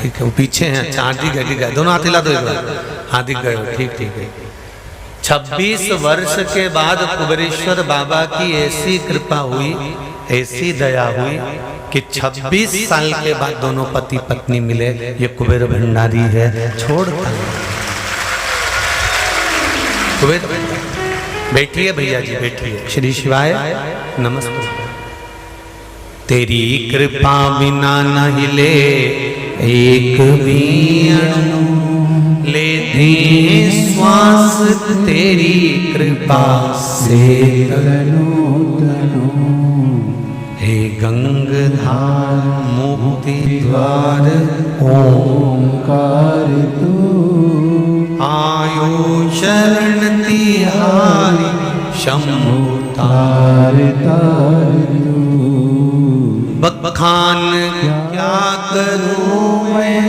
ठीक है, वो पीछे हैं। अच्छा हाँ ठीक है ठीक है, दोनों हाथ हिला दो एक बार। हाँ दिख गए, ठीक ठीक है। 26 वर्ष के बाद कुबेरेश्वर बाबा की ऐसी कृपा हुई, ऐसी दया हुई कि 26 साल के बाद दोनों पति पत्नी मिले। ये कुबेर भंडारी है, छोड़ कुबेर। बैठिए भैया जी बैठिए। श्री शिवाय नमस्कार। तेरी कृपा बिना न हिले एक भी अणु, लेते श्वास तेरी कृपा से तनु तनु। हे गंगाधार मुक्ति द्वार ओंकार तू, आयो शरण तिहारी शंभु तार तार तू। बखान क्या करूं मैं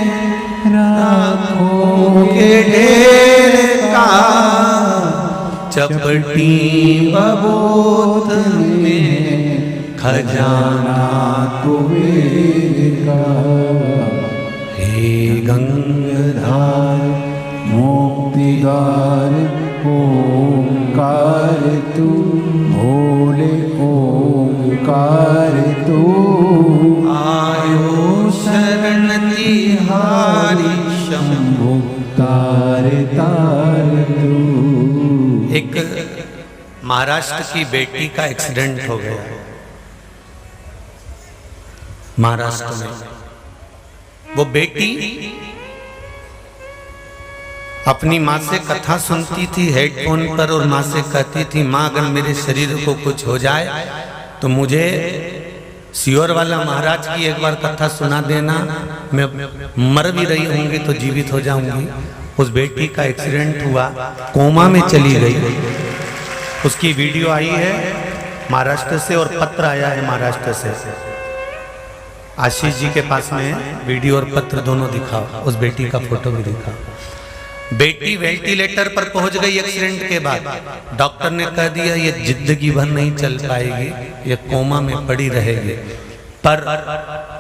राखों के ढेर का, चपटी बबूत में खजाना कुबेर का। हे गंगाधार मुक्तिदार ओंकार तू, भोले ओंकार तू, आयो शरण तिहारी शंभु तार तार तू। एक महाराष्ट्र की बेटी का एक्सीडेंट हो गया महाराष्ट्र में। वो बेटी अपनी माँ से कथा सुनती थी हेडफोन पर और माँ से कहती थी माँ अगर मेरे शरीर को कुछ हो जाए तो मुझे सियोर वाला महाराज की एक बार कथा सुना देना, मैं मर भी रही होंगी तो जीवित हो जाऊंगी। उस बेटी का एक्सीडेंट हुआ, कोमा में चली गई। उसकी वीडियो आई है महाराष्ट्र से और पत्र आया है महाराष्ट्र से। आशीष जी के पास में वीडियो और पत्र दोनों दिखाओ, उस बेटी का फोटो भी दिखाओ। बेटी वेंटिलेटर पर पहुंच गई एक्सीडेंट के बाद। डॉक्टर ने कह दिया ये जिंदगी भर नहीं चल पाएगी, ये कोमा में पड़ी रहेगी। पर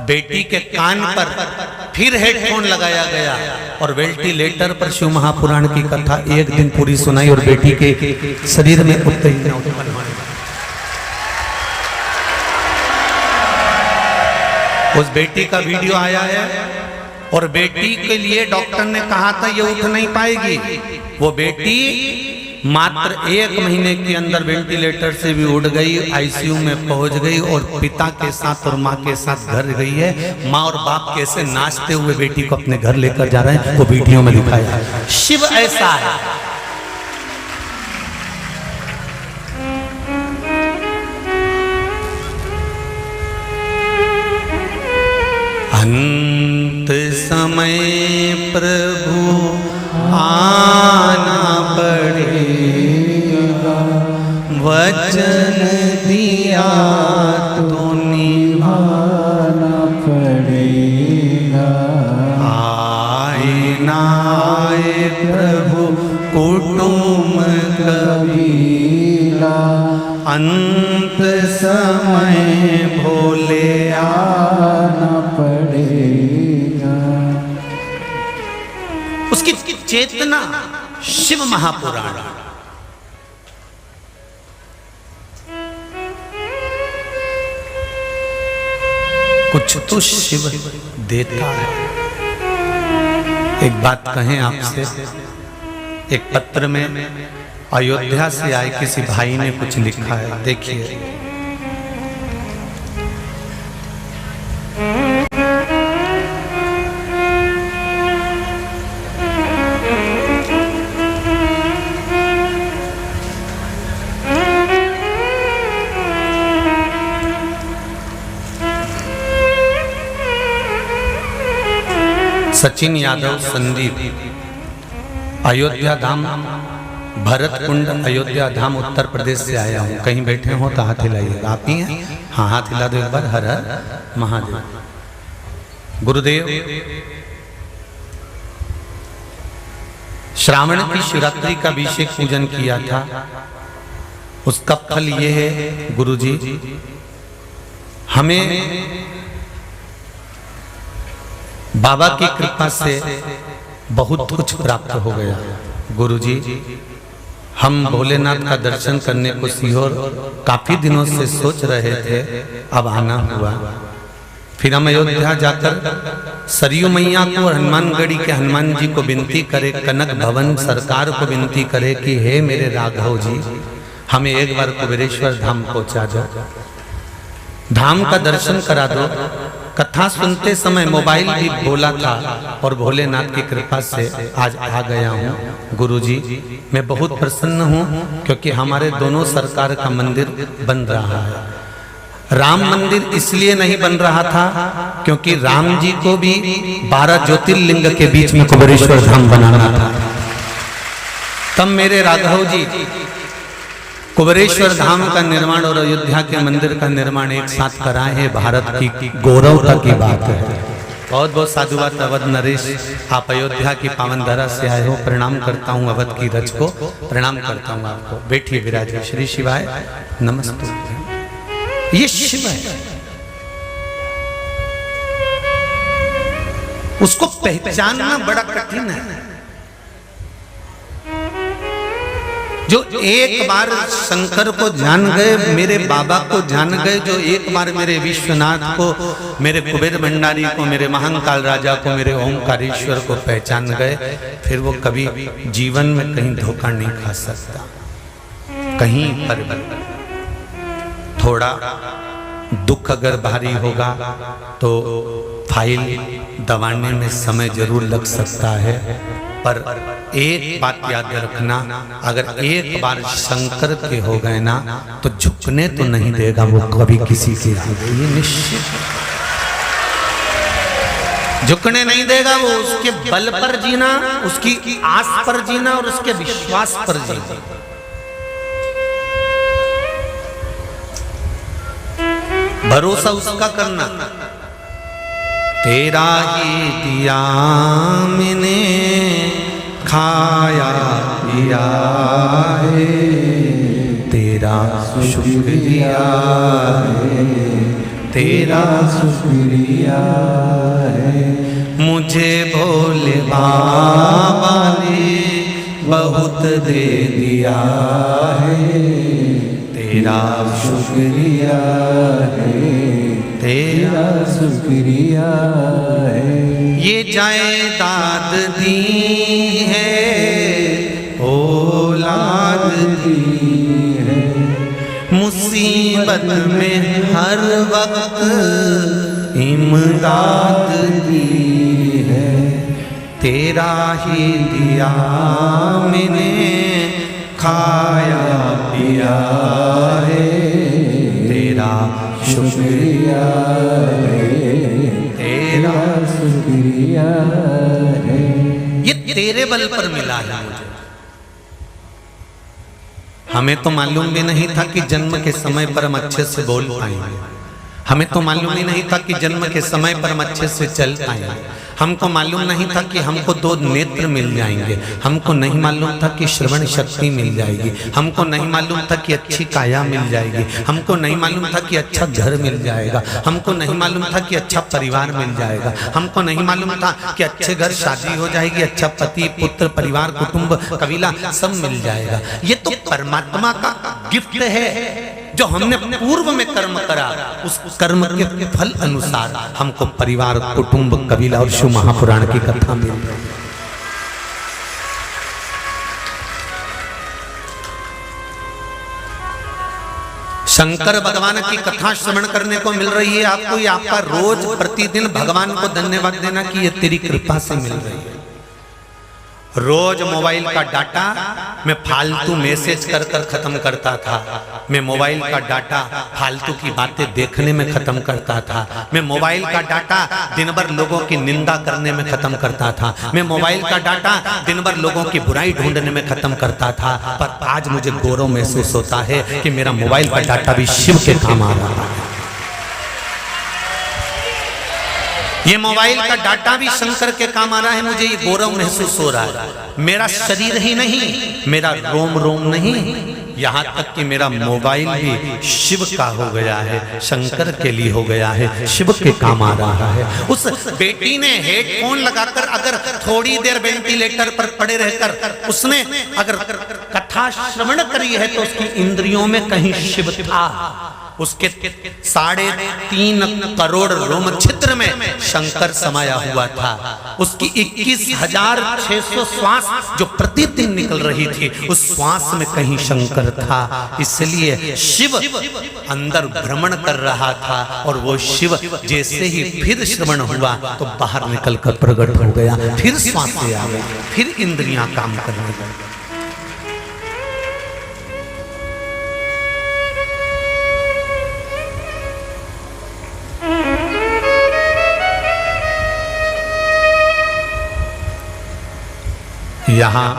बेटी के कान पर फिर हेडफोन लगाया गया और वेंटिलेटर पर शिव महापुराण की कथा एक दिन पूरी सुनाई और बेटी के शरीर में उत्तेजना उत्पन्न होने लगी। उस बेटी का वीडियो आया है और बेटी के लिए डॉक्टर ने कहा था ये उठ नहीं पाएगी। वो बेटी मात्र 1 महीने के अंदर वेंटिलेटर से भी उठ गई, आईसीयू में पहुंच गई और पिता के साथ और माँ के साथ घर गई है। माँ और बाप कैसे नाचते हुए बेटी को अपने घर लेकर जा रहे हैं वो वीडियो में दिखाया है। शिव ऐसा है। अंत समय प्रभु आना पड़ेगा, वचन दिया तो निभाना पड़ेगा। आए ना आए प्रभु कुटुंब कबीला, अंत समय भोले आना पड़ेगा। उसकी चेतना शिव महापुराण। कुछ तो शिव देता है। एक बात कहें आपसे, एक पत्र में अयोध्या से आए किसी भाई ने कुछ लिखा है, देखिए। सचिन यादव संदीप, अयोध्या धाम भरत कुंड अयोध्या धाम उत्तर प्रदेश से आया हूँ। कहीं बैठे हो तो हाथ हिलाइएगा। आप ही हैं? हाँ हाथ हिला दो एक बार। हर हर महादेव। गुरुदेव, श्रावण की शिवरात्रि का अभिषेक पूजन किया था, उसका फल ये है गुरुजी, हमें बाबा की कृपा से बहुत कुछ प्राप्त हो गया। गुरुजी, हम भोलेनाथ का दर्शन करने को सीहोर काफी दिनों से सोच रहे थे, अब आना हुआ। फिर हम अयोध्या जाकर सरयू मैया को और हनुमानगढ़ी के हनुमान जी को विनती करे, कनक भवन सरकार को विनती करे कि हे मेरे राघव जी, हमें एक बार कुबेरेश्वर धाम पहुंचा दो, धाम का दर्शन करा दो। कथा सुनते समय मोबाइल भी बोला था और भोलेनाथ की कृपा से आज आ गया हूँ। गुरुजी, मैं बहुत प्रसन्न हूँ क्योंकि हमारे दोनों सरकार का मंदिर बन रहा है। राम मंदिर इसलिए नहीं बन रहा था क्योंकि राम जी को भी 12 ज्योतिर्लिंग के बीच में कुबेरेश्वर धाम बनाना था। तब मेरे राघव जी कुबेरेश्वर धाम का निर्माण और अयोध्या के मंदिर का निर्माण एक साथ कराए हैं। भारत की गौरवता की बात है। बहुत बहुत साधुवाद अवध नरेश, आप अयोध्या की पावन धरा से आए हो। प्रणाम करता हूँ अवध की रज को, प्रणाम करता हूँ आपको। बैठिए विराजिए। श्री शिवाय नमस्ते। ये शिव है, उसको पहचानना बड़ा कठिन है। जो एक बार शंकर को जान गए, मेरे बाबा को जान गए, जो एक बार मेरे विश्वनाथ को, मेरे कुबेर भंडारी को, मेरे महाकाल राजा को, मेरे ओंकारेश्वर को पहचान गए, फिर वो कभी जीवन में कहीं धोखा नहीं खा सकता। कहीं पर थोड़ा दुख अगर भारी होगा तो फाइल दबाने में समय जरूर लग सकता है, पर एक बात याद रखना, अगर एक बार शंकर के हो गए ना तो झुकने तो नहीं देगा वो कभी किसी के आगे, ये निश्चित। झुकने नहीं देगा वो, उसके बल पर जीना, उसकी आस पर जीना और उसके विश्वास पर जीना। भरोसा उसका करना। तेरा ही दिया मैंने खाया पिया है, तेरा शुक्रिया है, तेरा शुक्रिया है। मुझे भोले बाबा ने बहुत दे दिया है, तेरा शुक्रिया है, तेरा शुक्रिया है। ये जायदाद दी है, औलाद दी है, मुसीबत में हर वक्त इमदाद दी है। तेरा ही दिया मैंने खाया पिया है, तेरा शुक्रिया है, तेरा शुक्रिया है। ये तेरे बल पर मिला है मुझे। हमें तो मालूम भी नहीं था कि जन्म के समय पर हम अच्छे से बोल पाएंगे। हमें तो मालूम ही नहीं था कि जन्म के समय पर हम अच्छे से चल पाएंगे। हमको मालूम नहीं था कि हमको 2 नेत्र मिल जाएंगे। हमको नहीं मालूम था कि श्रवण शक्ति मिल जाएगी। हमको नहीं मालूम था कि अच्छी काया मिल जाएगी। हमको नहीं मालूम था कि अच्छा घर मिल जाएगा। हमको नहीं मालूम था कि अच्छा परिवार मिल जाएगा। हमको नहीं मालूम था कि अच्छे घर शादी हो जाएगी, अच्छा पति पुत्र परिवार कुटुंब कबीला सब मिल जाएगा। ये तो परमात्मा का गिफ्ट है जो हमने पूर्व में कर्म करा, उस कर्म के फल अनुसार हमको परिवार कुटुंब कबीला और शिव महापुराण की कथा मिल रही है। शंकर भगवान की कथा श्रवण करने को मिल रही है आपको। ये आपका रोज प्रतिदिन भगवान को धन्यवाद देना कि ये तेरी कृपा से मिल रही है। रोज मोबाइल का डाटा मैं फालतू मैसेज कर कर खत्म करता था। मैं मोबाइल का डाटा फालतू की बातें देखने में खत्म करता था। मैं मोबाइल का डाटा दिन भर लोगों की निंदा करने में खत्म करता था। मैं मोबाइल का डाटा दिन भर लोगों की बुराई ढूंढने में खत्म करता था। पर आज मुझे गौरव महसूस होता है कि मेरा मोबाइल का डाटा भी शिव के काम आ रहा है। ये मोबाइल का डाटा भी शंकर के काम आ रहा है। मुझे ये गौरव महसूस हो रहा है। मेरा शरीर ही नहीं, मेरा रोम रोम नहीं, यहाँ तक कि मेरा मोबाइल भी शिव का हो गया है, शंकर के लिए हो गया है, शिव के काम आ रहा है। उस बेटी ने हेडफोन लगाकर अगर थोड़ी देर वेंटिलेटर पर पड़े रहकर उसने अगर कथा श्रवण करी है तो उसकी इंद्रियों में कहीं शिव था। उसके 3.5 करोड़ रोम छिद्र में शंकर समाया हुआ था। उसकी 21,600 श्वास जो प्रतिदिन निकल रही थी, उस श्वास में कहीं शंकर था। इसलिए शिव अंदर भ्रमण कर रहा था और वो शिव जैसे ही फिर श्रवण हुआ तो बाहर निकलकर प्रकट हो गया, फिर श्वास आ गई, फिर इंद्रियां काम करने लगी। यहाँ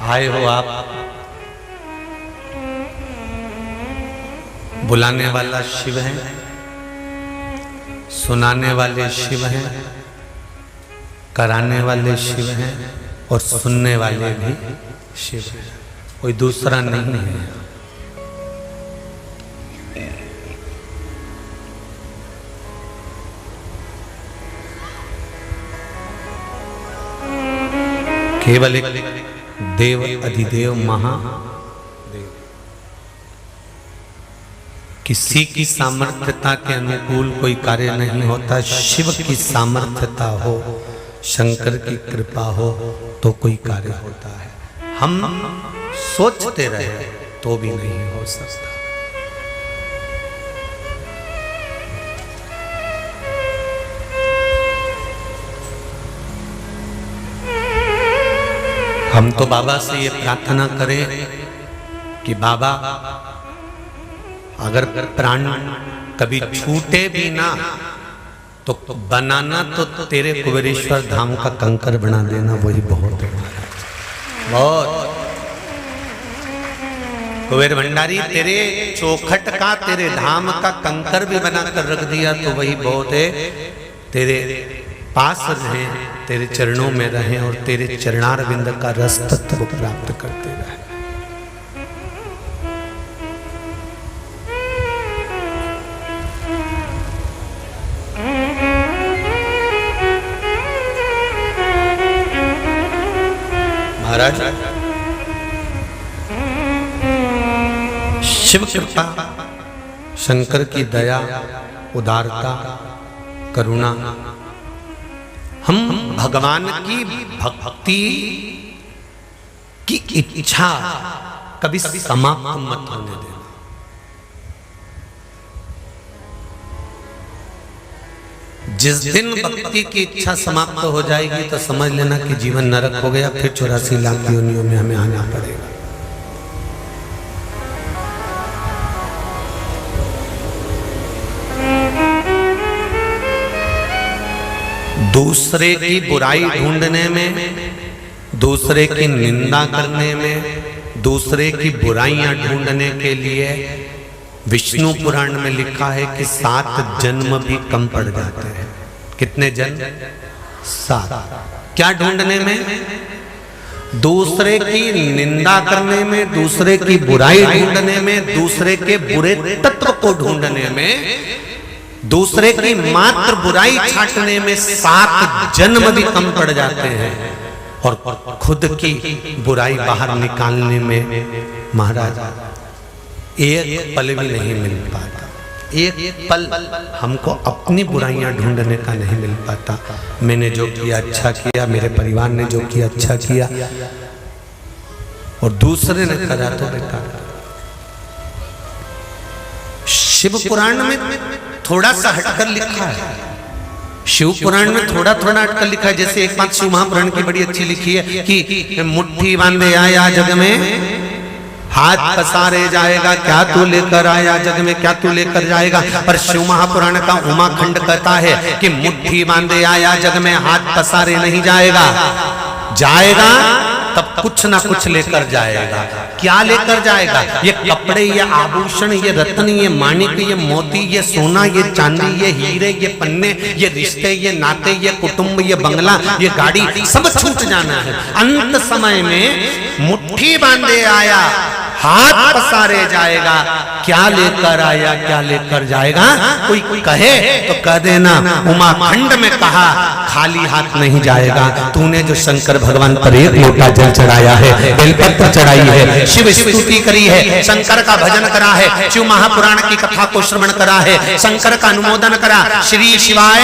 आए हो आप, बुलाने वाला शिव है, सुनाने वाले शिव हैं, कराने वाले शिव हैं और सुनने वाले भी शिव हैं, कोई दूसरा नहीं है। केवल एक देव अधिदेव महादेव। किसी की सामर्थ्यता के अनुकूल कोई कार्य नहीं होता। शिव की सामर्थ्यता हो, शंकर की कृपा हो तो कोई कार्य होता है। हम सोचते रहे तो भी नहीं हो सकता। हम तो बाबा से ये प्रार्थना करें कि बाबा अगर प्राण कभी छूटे भी ना तो बनाना तो तेरे कुबेरेश्वर धाम का कंकर बना देना, वही बहुत है। बहुत कुबेर भंडारी तेरे चौखट का, तेरे धाम का कंकर भी बनाकर रख दिया तो वही बहुत है। तेरे पास रहें, तेरे चरणों में रहें और तेरे चरणारविंद का रस तत्व प्राप्त करते रहें। महाराज शिव कृपा, शंकर की दया, उदारता, करुणा, हम भगवान की भक्ति की इच्छा कभी समाप्त मत होने देना। जिस दिन भक्ति की इच्छा समाप्त हो जाएगी तो समझ लेना कि जीवन नरक हो गया, फिर 84 लाख योनियों में हमें आना पड़ेगा। दूसरे की बुराई ढूंढने में, दूसरे की निंदा करने में, दूसरे की बुराइयां ढूंढने के लिए विष्णु पुराण में लिखा है कि 7 जन्म भी कम पड़ जाते हैं। कितने जन्म? 7। क्या ढूंढने में? दूसरे की निंदा करने में, दूसरे की बुराई ढूंढने में, दूसरे के बुरे तत्व को ढूंढने में, दूसरे की मात्र बुराई छांटने में 7 जन्म भी कम पड़ जाते हैं। और खुद की बुराई बाहर निकालने में महाराज एक पल भी नहीं मिल पाता। एक पल हमको अपनी बुराइयां ढूंढने का नहीं मिल पाता। मैंने जो किया अच्छा किया, मेरे परिवार ने जो किया अच्छा किया, और दूसरे ने करा तो बेकार। शिव पुराण में थोड़ा सा हटकर लिखा है, शिव पुराण में थोड़ा हटकर लिखा है। जैसे एक बात शिव महापुराण की बड़ी अच्छी लिखी है कि मुट्ठी बांधे आया जग में, हाथ पसारे जाएगा, क्या तू लेकर आया जग में, क्या तू लेकर जाएगा। पर शिव महापुराण का उमाखंड कहता है कि मुट्ठी बांधे आया जग में, हाथ पसारे नहीं जाएगा, जाएगा तब कुछ ना कुछ लेकर जाएगा। क्या लेकर जाएगा? ये कपड़े, ये आभूषण, ये रत्न, ये माणिक, ये मोती, ये सोना, ये चांदी, ये हीरे, ये पन्ने, ये रिश्ते, ये नाते, ये कुटुंब, ये बंगला, ये गाड़ी, सब छूट जाना है। अंत समय में मुट्ठी बांधे आया, हाथ पसारे जाएगा। क्या लेकर आया, क्या लेकर जाएगा? कोई कहे तो कह देना उमाखंड में कहा खाली हाथ नहीं जाएगा। तूने जो शंकर भगवान पर एक लोटा जल चढ़ाया है, बेलपत्र चढ़ाई है, शिव स्तुति करी है, शंकर का भजन करा है, शिव महापुराण की कथा को श्रवण करा है, शंकर का अनुमोदन करा, श्री शिवाय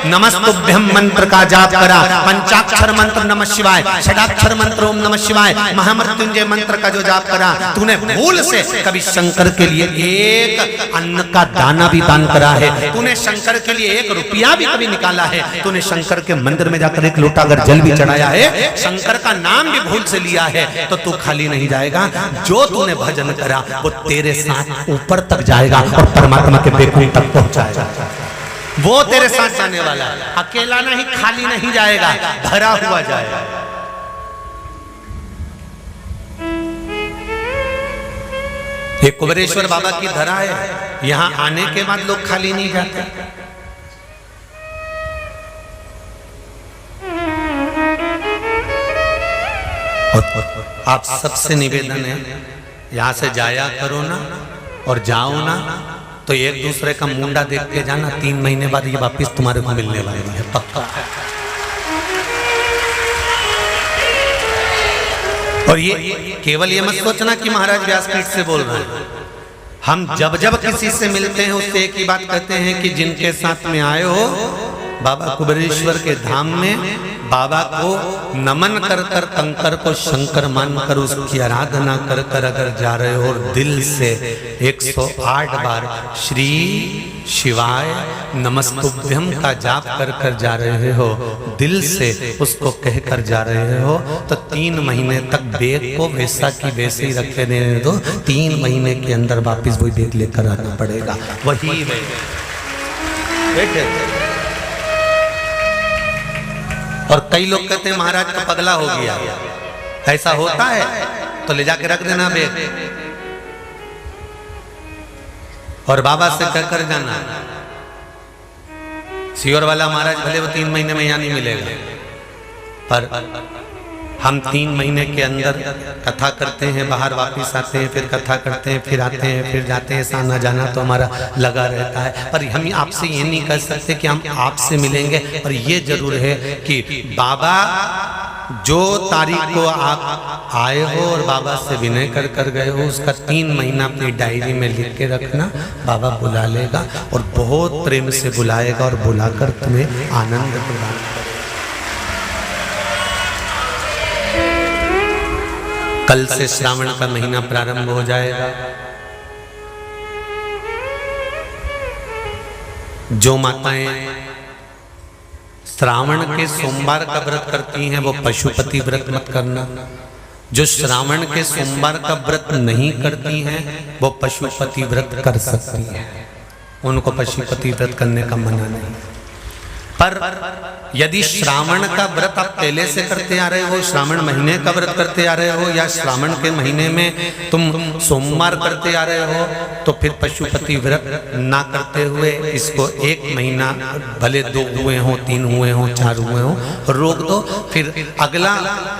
नमस्तुभ्यम मंत्र का जाप करा, पंचाक्षर मंत्र नमः शिवाय, षडाक्षर मंत्र ओम नमः शिवाय, महामृत्युंजय मंत्र का जो जाप करा, तूने भूल से कभी शंकर के लिए एक अन्न का दाना भी दान करा है, तूने शंकर के लिए 1 रुपया भी कभी निकाला है, तूने शंकर के मंदिर में जाकर 1 लोटा अगर जल भी चढ़ाया है, शंकर का नाम भी भूल से लिया है, तो तू खाली नहीं जाएगा। जो तूने भजन करा वो तेरे साथ ऊपर तक जाएगा और परमात्मा के बेकुंठ तक पहुंचाएगा। वो तेरे साथ जाने वाला है, अकेला नहीं, खाली नहीं जाएगा, भरा हुआ जाएगा। ये कुबेरेश्वर बाबा की धरा है, यहां आने के बाद लोग खाली नहीं जाते। और आप सबसे निवेदन है, यहां से जाया करो ना, और जाओ ना तो एक दूसरे का मुंडा देख के जाना, 3 महीने बाद ये वापिस तुम्हारे को मिलने वाली है, पक्का। और ये केवल ये मत सोचना कि महाराज व्यासपीठ से बोल रहे हैं। हम जब जब किसी से मिलते हैं उससे एक ही बात कहते हैं कि जिनके साथ में आए हो बाबा कुबेरेश्वर के धाम में, बाबा को नमन कर कर, कंकर को शंकर मानकर उसकी आराधना कर कर अगर जा रहे हो और दिल से 108 बार श्री शिवाय नमस्तुभ्यम का जाप कर कर जा रहे हो, दिल से उसको कह कर जा रहे हो, तो 3 महीने तक बेग को वैसा की वैसे ही रखे देने दो। 3 महीने के अंदर वापिस वही बेग लेकर आना पड़ेगा, वही बैठे। और कई लोग कहते हैं महाराज तो पगला हो गया, ऐसा होता है तो ले जाके रख देना बेग और बाबा से कहकर जाना। सियोर वाला महाराज भले वो 3 महीने में यहाँ नहीं मिलेगा, पर हम 3 महीने के अंदर कथा करते हैं, बाहर वापिस आते हैं, फिर कथा करते हैं, फिर आते हैं, फिर जाते हैं। ऐसा आना जाना तो हमारा लगा रहता है। पर हम आपसे ये नहीं कह सकते कि हम आपसे मिलेंगे, पर ये जरूर है कि बाबा जो तारीख को आप आए हो और बाबा से विनय कर कर गए हो, उसका 3 महीना अपनी डायरी में लिख के रखना। बाबा बुला लेगा और बहुत प्रेम से बुलाएगा और बुलाकर तुम्हें आनंद प्रदान करेगा। कल से श्रावण का महीना प्रारंभ हो जाएगा। जो माताएं श्रावण के सोमवार का व्रत करती हैं वो पशुपति व्रत मत करना। जो श्रावण के सोमवार का व्रत नहीं करती हैं वो पशुपति व्रत कर सकती हैं, उनको पशुपति व्रत करने का मना नहीं। पर यदि श्रावण का व्रत आप पहले से करते आ रहे हो, श्रावण महीने का व्रत करते आ रहे हो, या श्रावण के महीने में तुम सोमवार करते आ रहे हो, तो फिर पशुपति व्रत ना करते हुए इसको 1 महीना, भले 2 हुए हो, 3 हुए हो, 4 हुए हो, रोक दो। फिर अगला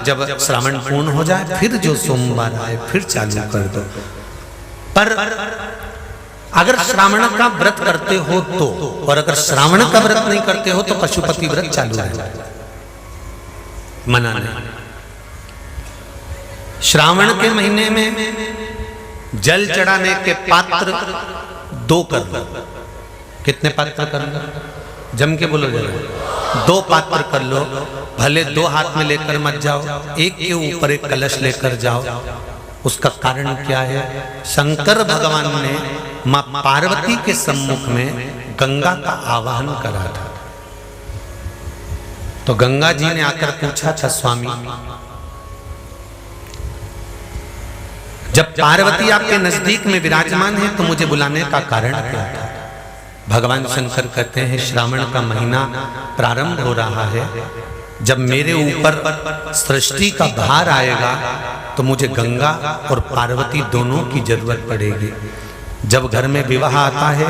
जब श्रावण पूर्ण हो जाए फिर जो सोमवार आए फिर चालू कर दो। पर अगर श्रावण का व्रत करते हो तो, और अगर श्रावण का व्रत नहीं करते हो तो पशुपति व्रत चालू है, मना नहीं। श्रावण के महीने में जल चढ़ाने के पात्र 2 कर लो। कितने पात्र कर लो? जम के बोलो जरा। 2 पात्र कर लो, भले 2 हाथ में लेकर मत जाओ, एक के ऊपर एक कलश लेकर जाओ। उसका कारण क्या है? शंकर भगवान ने मां पार्वती के सम्मुख में गंगा का आवाहन करा था। तो गंगा जी ने आकर पूछा था, स्वामी जब पार्वती आपके नजदीक में विराजमान है तो मुझे बुलाने का कारण क्या था? भगवान शंकर कहते हैं, श्रावण का महीना प्रारंभ हो रहा है, जब मेरे ऊपर सृष्टि का भार आएगा तो मुझे गंगा और पार्वती दोनों की जरूरत पड़ेगी। जब घर में विवाह आता है,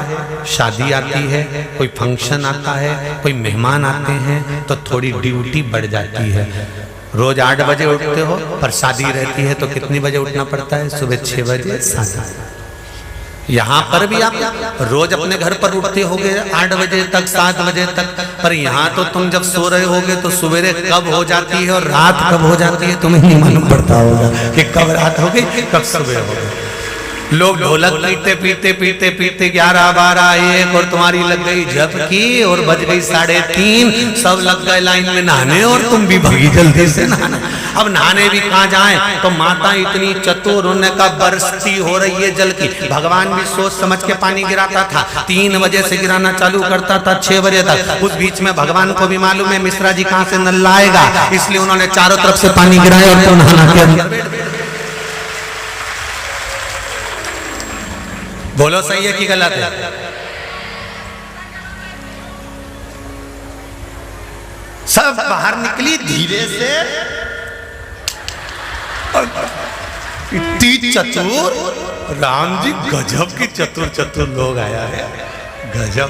शादी आती है, कोई फंक्शन आता है, कोई मेहमान आते हैं, तो थोड़ी ड्यूटी बढ़ जाती है। रोज 8 बजे उठते हो, पर शादी रहती है तो कितनी बजे उठना पड़ता है? सुबह 6 बजे 7। यहाँ पर भी आप रोज अपने घर पर उठते होगे 8 बजे तक 7 बजे तक, पर यहाँ तो तुम जब सो रहे होगे तो सवेरे कब हो जाती है और रात कब हो जाती है तुम्हें नहीं मालूम पड़ता होगा कि कब रात हो गई कब सुबह हो गई। लोग ढोलक पीटते पीटते पीटते पीटते 11, 12, 1 और तुम्हारी लग गई झपकी और बज गई 3:30, सब लग गए लाइन में नहाने और तुम भी भगी जल्दी से नहाने। अब नहाने भी कहाँ जाएं, तो माता इतनी चतुर, उनका बरसती हो रही है जल की। भगवान भी सोच समझ के पानी गिराता था, 3 बजे से गिराना चालू करता था 6 बजे तक। उस बीच में भगवान को भी मालूम है मिश्रा जी कहाँ से नल लाएगा, इसलिए उन्होंने चारों तरफ से पानी गिराया और तो नहाना के अंदर। बोलो सही है कि गलत है? सब बाहर निकली धीरे से, इतनी चतुर, राम जी गजब की चतुर चतुर लोग आया है, गजब।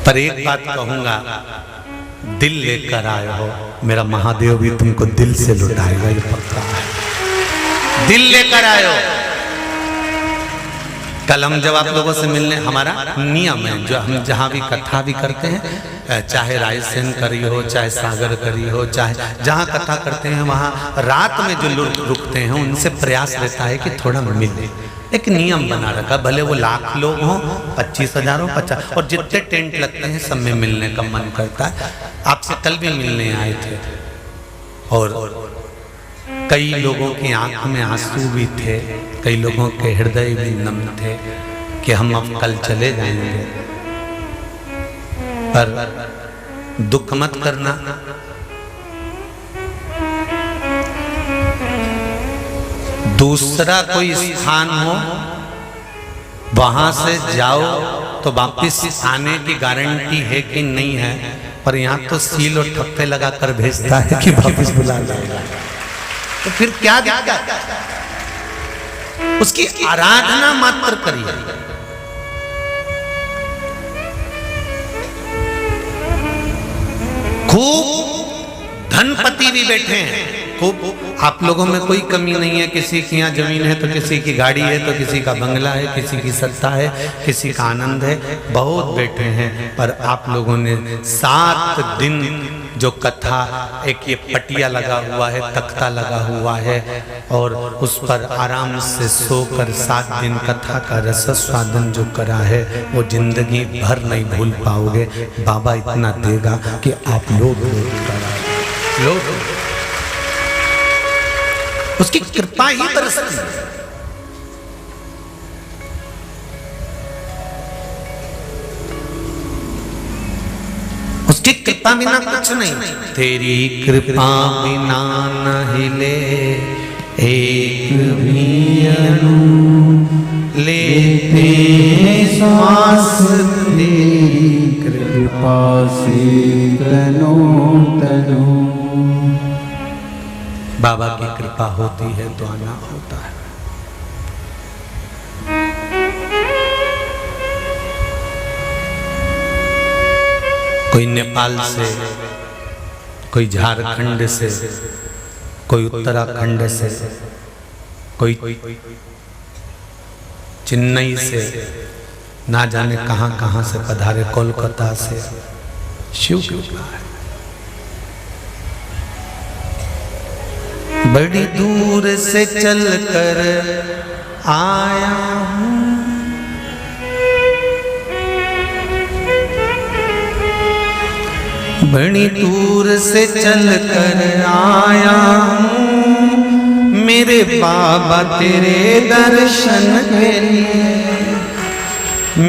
पर एक बात कहूंगा, दिल लेकर आए हो, मेरा महादेव भी तुमको दिल से लुटाएगा, ये पक्का है। दिल लेकर आए हो। कल हम जब आप लोगों से मिलने, हमारा नियम है, जो हम जहाँ भी कथा भी करते हैं, चाहे रायसेन करी हो, चाहे सागर करी हो, चाहे जहाँ कथा करते हैं, वहाँ रात में जो लोग रुकते हैं उनसे प्रयास रहता है कि थोड़ा मिले। एक नियम बना रखा, भले वो 1,00,000 लोग हों, 25,000 हो, 50, और जितने टेंट लगते हैं सब में मिलने का मन करता है। आपसे कल भी मिलने आए थे और कई लोगों की आंख में आंसू भी थे, कई लोगों के हृदय भी नम थे कि हम अब कल चले जाएंगे। पर दुख मत करना, दूसरा कोई स्थान हो वहां से जाओ तो वापिस आने की गारंटी है कि नहीं है, पर यहाँ तो सील और ठप्पे लगाकर भेजता है कि वापिस बुला लाएगा। तो फिर क्या दिक्कत? उसकी आराधना मात्र करिए। खूब धनपति भी बैठे हैं, खूब, आप लोगों में कोई कमी नहीं है। किसी की यहाँ जमीन है तो किसी की गाड़ी है, तो किसी का बंगला है, किसी की सत्ता है, किसी का आनंद है, बहुत बैठे हैं। पर आप लोगों ने 7 दिन जो कथा, एक ये पटिया लगा हुआ है, तख्ता लगा हुआ है, और उस पर आराम से सोकर 7 दिन कथा का रस स्वादन जो करा है, वो जिंदगी भर नहीं भूल पाओगे। बाबा इतना देगा कि आप लोग उसकी कृपा ही बरसती है। उसकी कृपा बिना कुछ नहीं। तेरी कृपा बिना न हिले एक भी अणु, लेते श्वास तेरी कृपा से तनो तनो। बाबा की कृपा होती है तो आना होता है। कोई नेपाल से, कोई झारखंड से, कोई उत्तराखंड से, कोई चेन्नई से, ना जाने कहां कहां से पधारे, कोलकाता से। शिव कृपा है। बड़ी दूर से चलकर आया हूँ, बड़ी दूर से चलकर आया हूँ, मेरे बाबा तेरे दर्शन के लिए,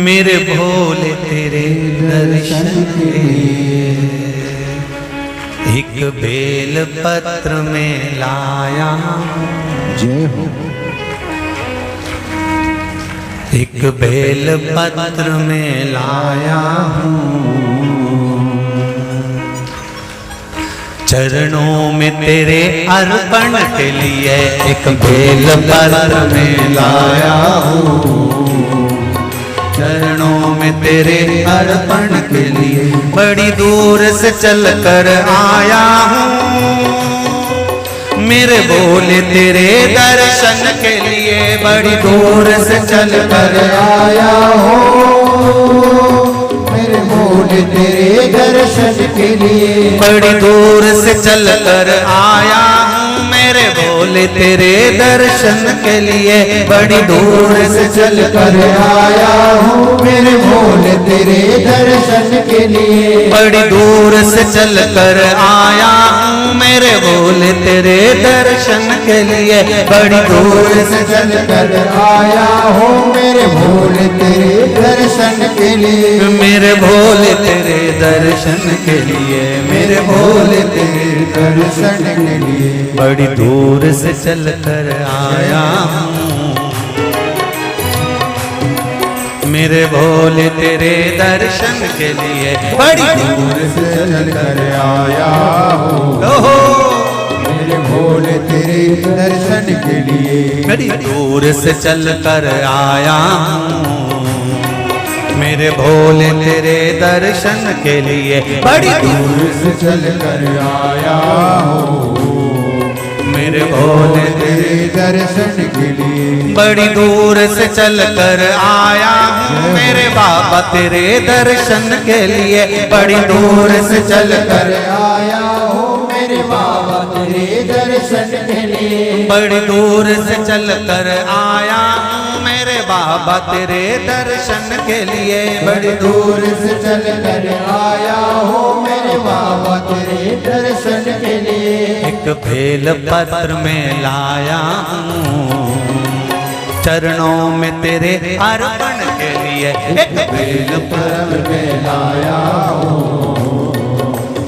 मेरे भोले तेरे दर्शन के लिए। एक बेल पत्र में लाया, जय हो। एक बेल पत्र में लाया हूँ, चरणों में तेरे अर्पण के लिए एक बेल पत्र में लाया हूँ। चरणों में तेरे अर्पण के लिए बड़ी दूर से चल कर आया हूँ। मेरे भोले तेरे दर्शन के लिए बड़ी दूर से चल कर आया हूँ। मेरे भोले तेरे दर्शन के लिए बड़ी दूर से चल कर आया हूँ। मेरे भोले तेरे दर्शन के लिए बड़ी दूर से चल कर आया हूँ। मेरे भोले तेरे दर्शन के लिए बड़ी दूर से चल कर आया हूँ। मेरे भोले तेरे दर्शन के लिए बड़ी दूर से चल कर आया हूँ। मेरे भोले तेरे दर्शन के लिए मेरे भोले तेरे दर्शन के लिए मेरे भोले तेरे दर्शन के लिए बड़ी दूर से चल कर आया हूँ। मेरे भोले तेरे दर्शन के लिए बड़ी दूर से चल कर आया हूँ। ओहो मेरे भोले तेरे दर्शन के लिए बड़ी दूर से चल कर आया हूँ। मेरे भोले तेरे दर्शन के लिए बड़ी दूर से चल कर आया हूँ। मेरे भोले तेरे दर्शन के लिए बड़ी दूर से चल कर आया हूँ। मेरे बाबा तेरे दर्शन के लिए बड़ी दूर से चल कर आया हूँ। मेरे बाबा तेरे दर्शन के लिए बड़ी दूर से चल कर आया हूँ। मेरे बाबा तेरे दर्शन के लिए बड़ी दूर से चल कर आया हूँ। मेरे बाबा तेरे दर्शन के लिए एक बेल पत्र में लाया हूँ। चरणों में तेरे अर्पण के लिए एक बेल पत्र में लाया हूँ।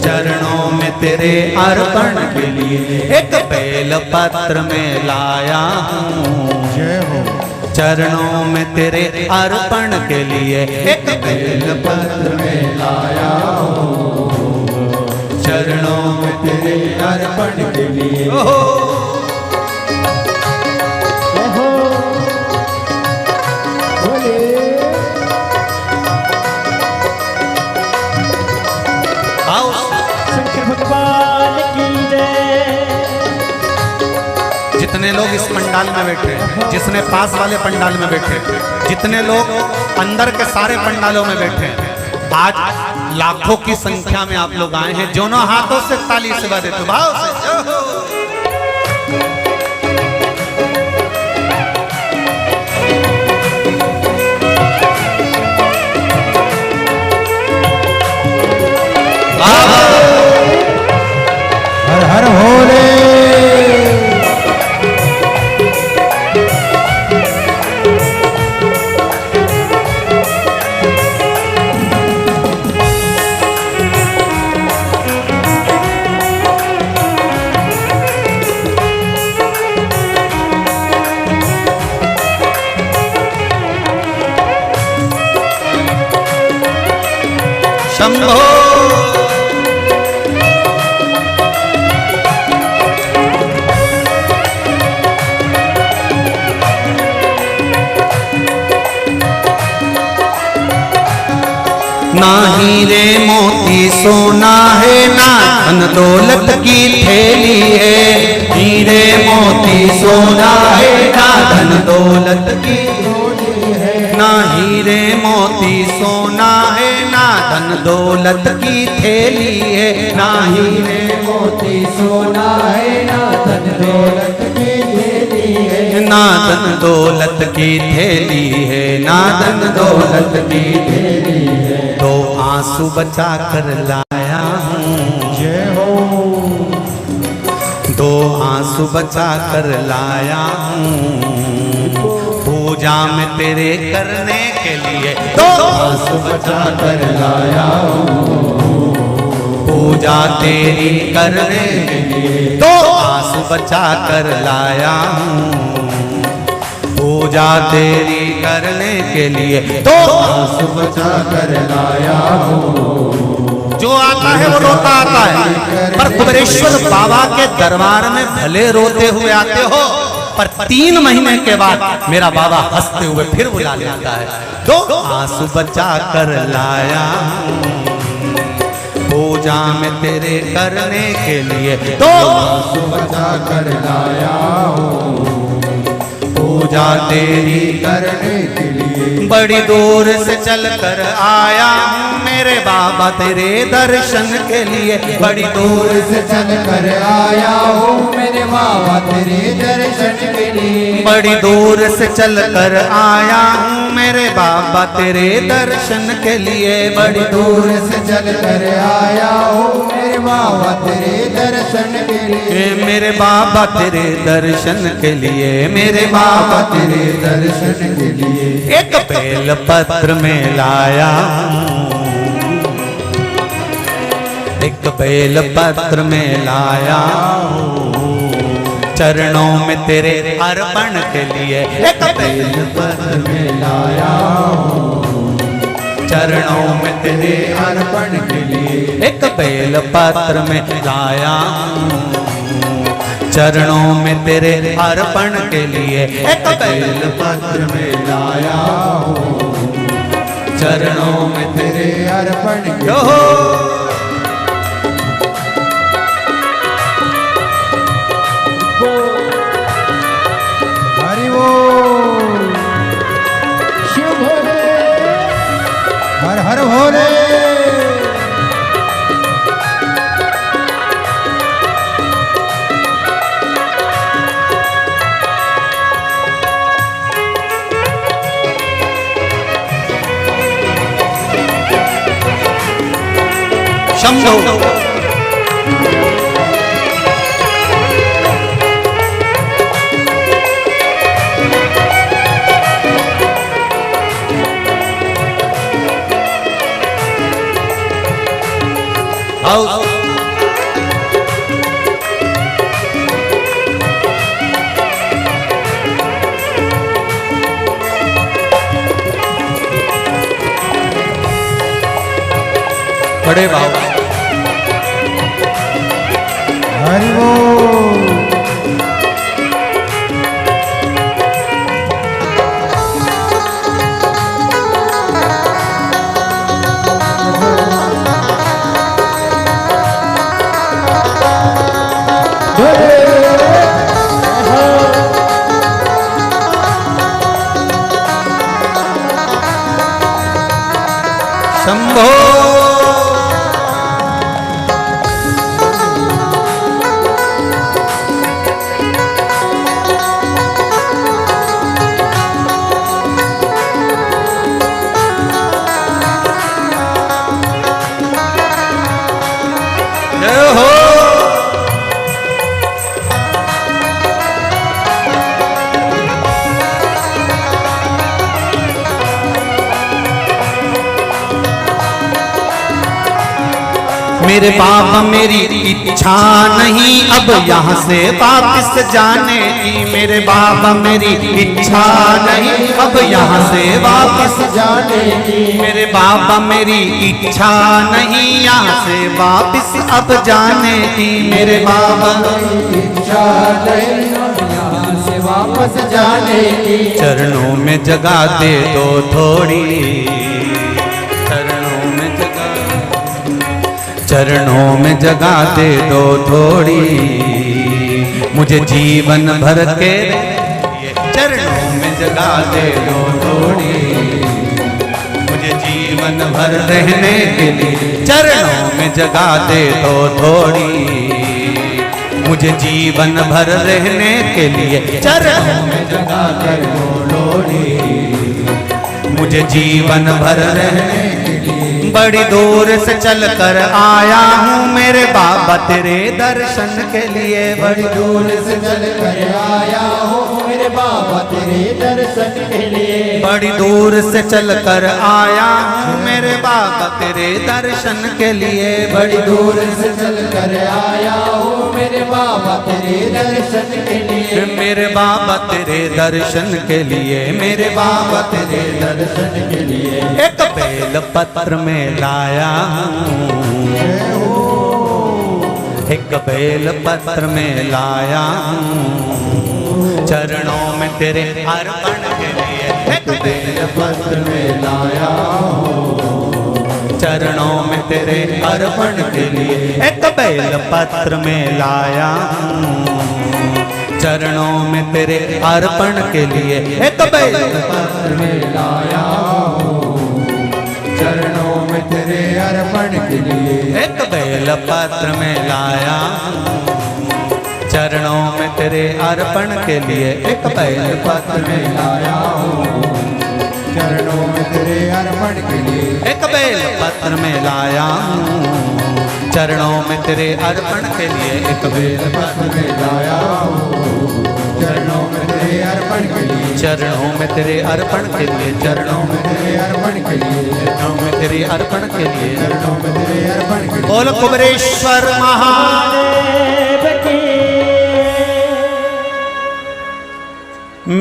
चरणों में तेरे अर्पण के लिए एक बेल पत्र में लाया हूँ। जय हो। चरणों में तेरे अर्पण के लिए एक बेल पत्र में लाया हूँ। चरणों में तेरे अर्पण के लिए भगवान की जय। जितने लोग इस पंडाल में बैठे, जिसने पास वाले पंडाल में बैठे, जितने लोग अंदर के सारे पंडालों में बैठे, आज लाखों की संख्या में आप लोग आए हैं। दोनों हाथों से ताली से बजा देते भाव से। हर हर भोले। शंभो ना हीरे मोती सोना है, ना धन दौलत की थैली है। हीरे मोती सोना है, ना धन दौलत की ना हीरे मोती सोना है, ना धन दौलत की थैली है। ना हीरे मोती सोना है, ना धन दौलत की थैली है। ना धन दौलत की थैली है, ना धन दौलत की थैली है। तो आंसू बचा कर लाया हूँ। जय हो। दो आंसू बचा कर लाया हूँ। पूजा में तेरे करने के लिए दो आंसू बचा कर लाया हूँ। पूजा तेरी करने के लिए दो आंसू बचा कर लाया हूँ। पूजा तेरी करने के लिए दो आंसू बचा कर लाया हूँ। जो आता है वो रोता आता है, पर कुबेरेश्वर बाबा के दरबार में भले रोते हुए आते हो, पर 3 महीने के बाद मेरा बाबा हंसते हुए फिर बुला लेता है। दो आंसू बचा कर लाया पूजा में तेरे करने के लिए, दो आंसू बचा कर लाया हूँ पूजा तेरी करने के लिए। बड़ी दूर से चल कर आया हूँ मेरे बाबा तेरे दर्शन के लिए, बड़ी दूर से चल कर आया हूँ मेरे बाबा तेरे दर्शन के लिए। बड़ी दूर से चल कर आया हूँ मेरे बाबा तेरे दर्शन के लिए, बड़ी दूर से चल कर आया हूँ मेरे बाबा तेरे दर्शन के लिए। मेरे बाबा तेरे दर्शन के लिए, मेरे बाबा तेरे दर्शन के लिए। एक बेल पत्र में लाया, एक बेल पत्र में लाया चरणों में तेरे अर्पण के लिए, एक बेल पत्र में लाया चरणों में तेरे अर्पण के लिए। एक बेल पत्र में लाया चरणों में तेरे अर्पण के लिए, एक बेल पत्र में लाया चरणों में तेरे अर्पण के लिए। हरि बोल शिव भोले हर हर भोले। शंभो बड़े बाबा हरि बोल। शंभो जय हो। मेरे बाबा मेरी इच्छा नहीं अब यहाँ से वापस जाने की, मेरे बाबा मेरी इच्छा नहीं अब यहाँ से वापस जाने की। मेरे बाबा मेरी इच्छा नहीं यहाँ से वापस अब जाने की, मेरे बाबा इच्छा नहीं यहाँ से वापस जाने की। चरणों में जगह दे दो थोड़ी, चरणों में जगह, चरणों में जगह दे दो थोड़ी, मुझे जीवन भर के चरणों में जगह दे दो थोड़ी, मुझे जीवन भर रहने के लिए चरणों में जगह दे दो थोड़ी, मुझे जीवन भर रहने के लिए चरणों में जगह दे दो थोड़ी, मुझे जीवन भर रहने के लिए। बड़ी दूर से चल कर आया हूँ मेरे बाबा तेरे दर्शन के लिए, बड़ी दूर से चल कर आया हूँ मेरे बाबा तेरे दर्शन के लिए, बड़ी दूर से चल कर आया हूँ मेरे बाबा तेरे दर्शन के लिए, बड़ी दूर से चल कर आया हूँ मेरे बाबा तेरे दर्शन के लिए। मेरे बाबा तेरे दर्शन के लिए, मेरे बाबा तेरे दर्शन के लिए एक बेल पत्र में लाया हूँ, एक बेल पत्र में लाया हूँ, चरणों में तेरे अर्पण के लिए एक बेल पत्र में लाया हूँ, चरणों में तेरे अर्पण के लिए एक बेल पत्र में लाया हूँ, चरणों में तेरे अर्पण के लिए एक बेल पत्र में लाया हूँ, चरणों में तेरे अर्पण के लिए एक बेल पत्र में लाया हूँ, चरणों में तेरे अर्पण के लिए एक बेल पत्र में लाया हूँ, चरणों में तेरे अर्पण के लिए एक बेल पत्र में लाया हूँ, चरणों में तेरे अर्पण के लिए एक बेल पत्र में लाया हूँ, चरणों में तेरे अर्पण के लिए चरणों में तेरे अर्पण के लिए चरणों में तेरे अर्पण के लिए चरणों में तेरे अर्पण के लिए चरणों में तेरे अर्पण के लिए बोल कुबेरेश्वर महादेव की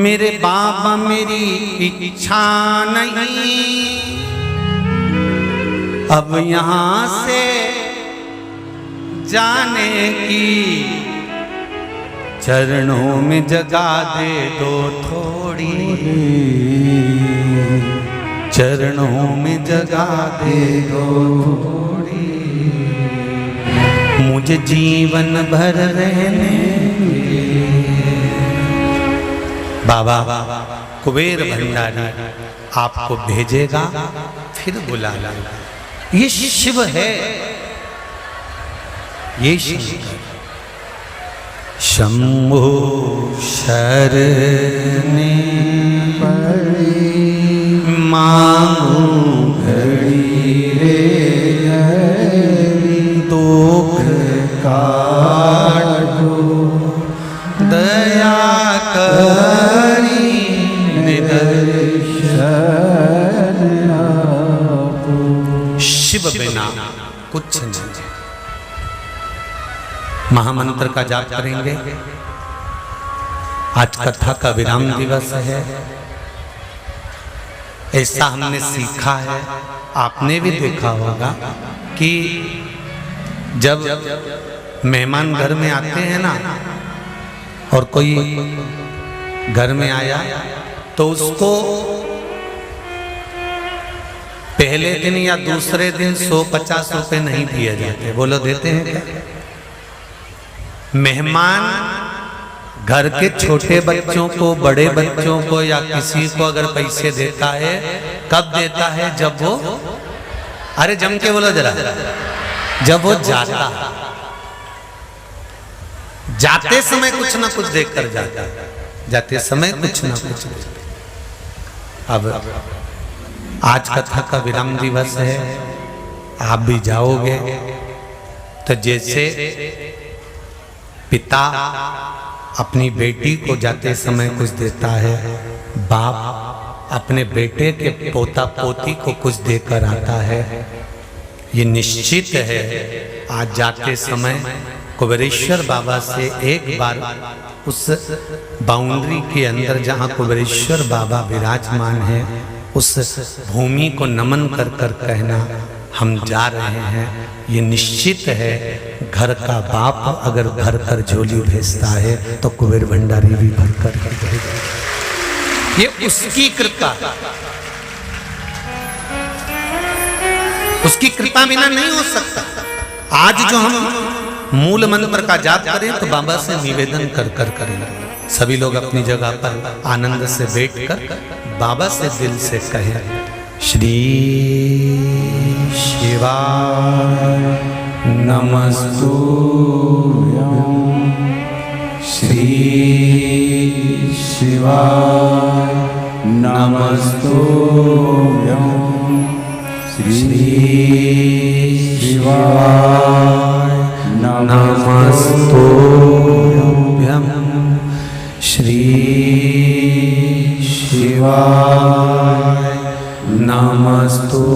मेरे बाबा मेरी इच्छा नहीं अब यहाँ से जाने की, चरणों में जगा दे दो थोड़ी, चरणों में जगा दे दो थोड़ी, मुझे जीवन भर रहने बाबा कुबेर भंडारी आपको भेजेगा, फिर बुला लाएगा। ये शिव है, ये शिव शंभो शरणे मांगू घड़ी रे दुख काटो दया करी निदर्शन शिव बिना कुछ नहीं। महामंत्र का जाप करेंगे। आज कथा का विराम दिवस है, ऐसा हमने सीखा है। आपने भी देखा होगा कि जब मेहमान घर में आते हैं ना, और कोई घर में आया तो उसको पहले दिन या दूसरे दिन 150 रुपए नहीं दिए जाते। बोलो देते हैं क्या? मेहमान घर के छोटे बच्चों को, बड़े बच्चों को या किसी को अगर पैसे देता है, कब देता है? जब वो, अरे जम के बोलो जरा, जब वो जाता, जाते समय कुछ ना कुछ देकर जाता, जाते समय कुछ ना कुछ। अब आज कथा का विराम दिवस है, आप भी जाओगे तो जैसे पिता अपनी बेटी को जाते समय कुछ देता है, बाप अपने बेटे के पोता पोती को कुछ देकर आता है। ये निश्चित है आज जाते समय कुबेरेश्वर बाबा से एक बार उस बाउंड्री के अंदर जहाँ कुबेरेश्वर बाबा विराजमान है, उस भूमि को नमन कर कर कहना हम जा रहे हैं। ये निश्चित है घर का बाप अगर भर कर झोली भेजता है तो कुबेर भंडारी भी भर कर भेजेगा। ये उसकी कृपा, उसकी कृपा बिना नहीं हो सकता। आज जो हम मूल मंत्र का जाप करें तो बाबा से निवेदन कर कर करेंगे। सभी लोग अपनी जगह पर आनंद से बैठकर बाबा से दिल से कहें, श्री शिवाय नमस्तुभ्यं, श्री शिवाय नमस्तुभ्यं, श्री शिवाय नमस्तुभ्यं, श्री शिवाय नमस्तुभ्यं,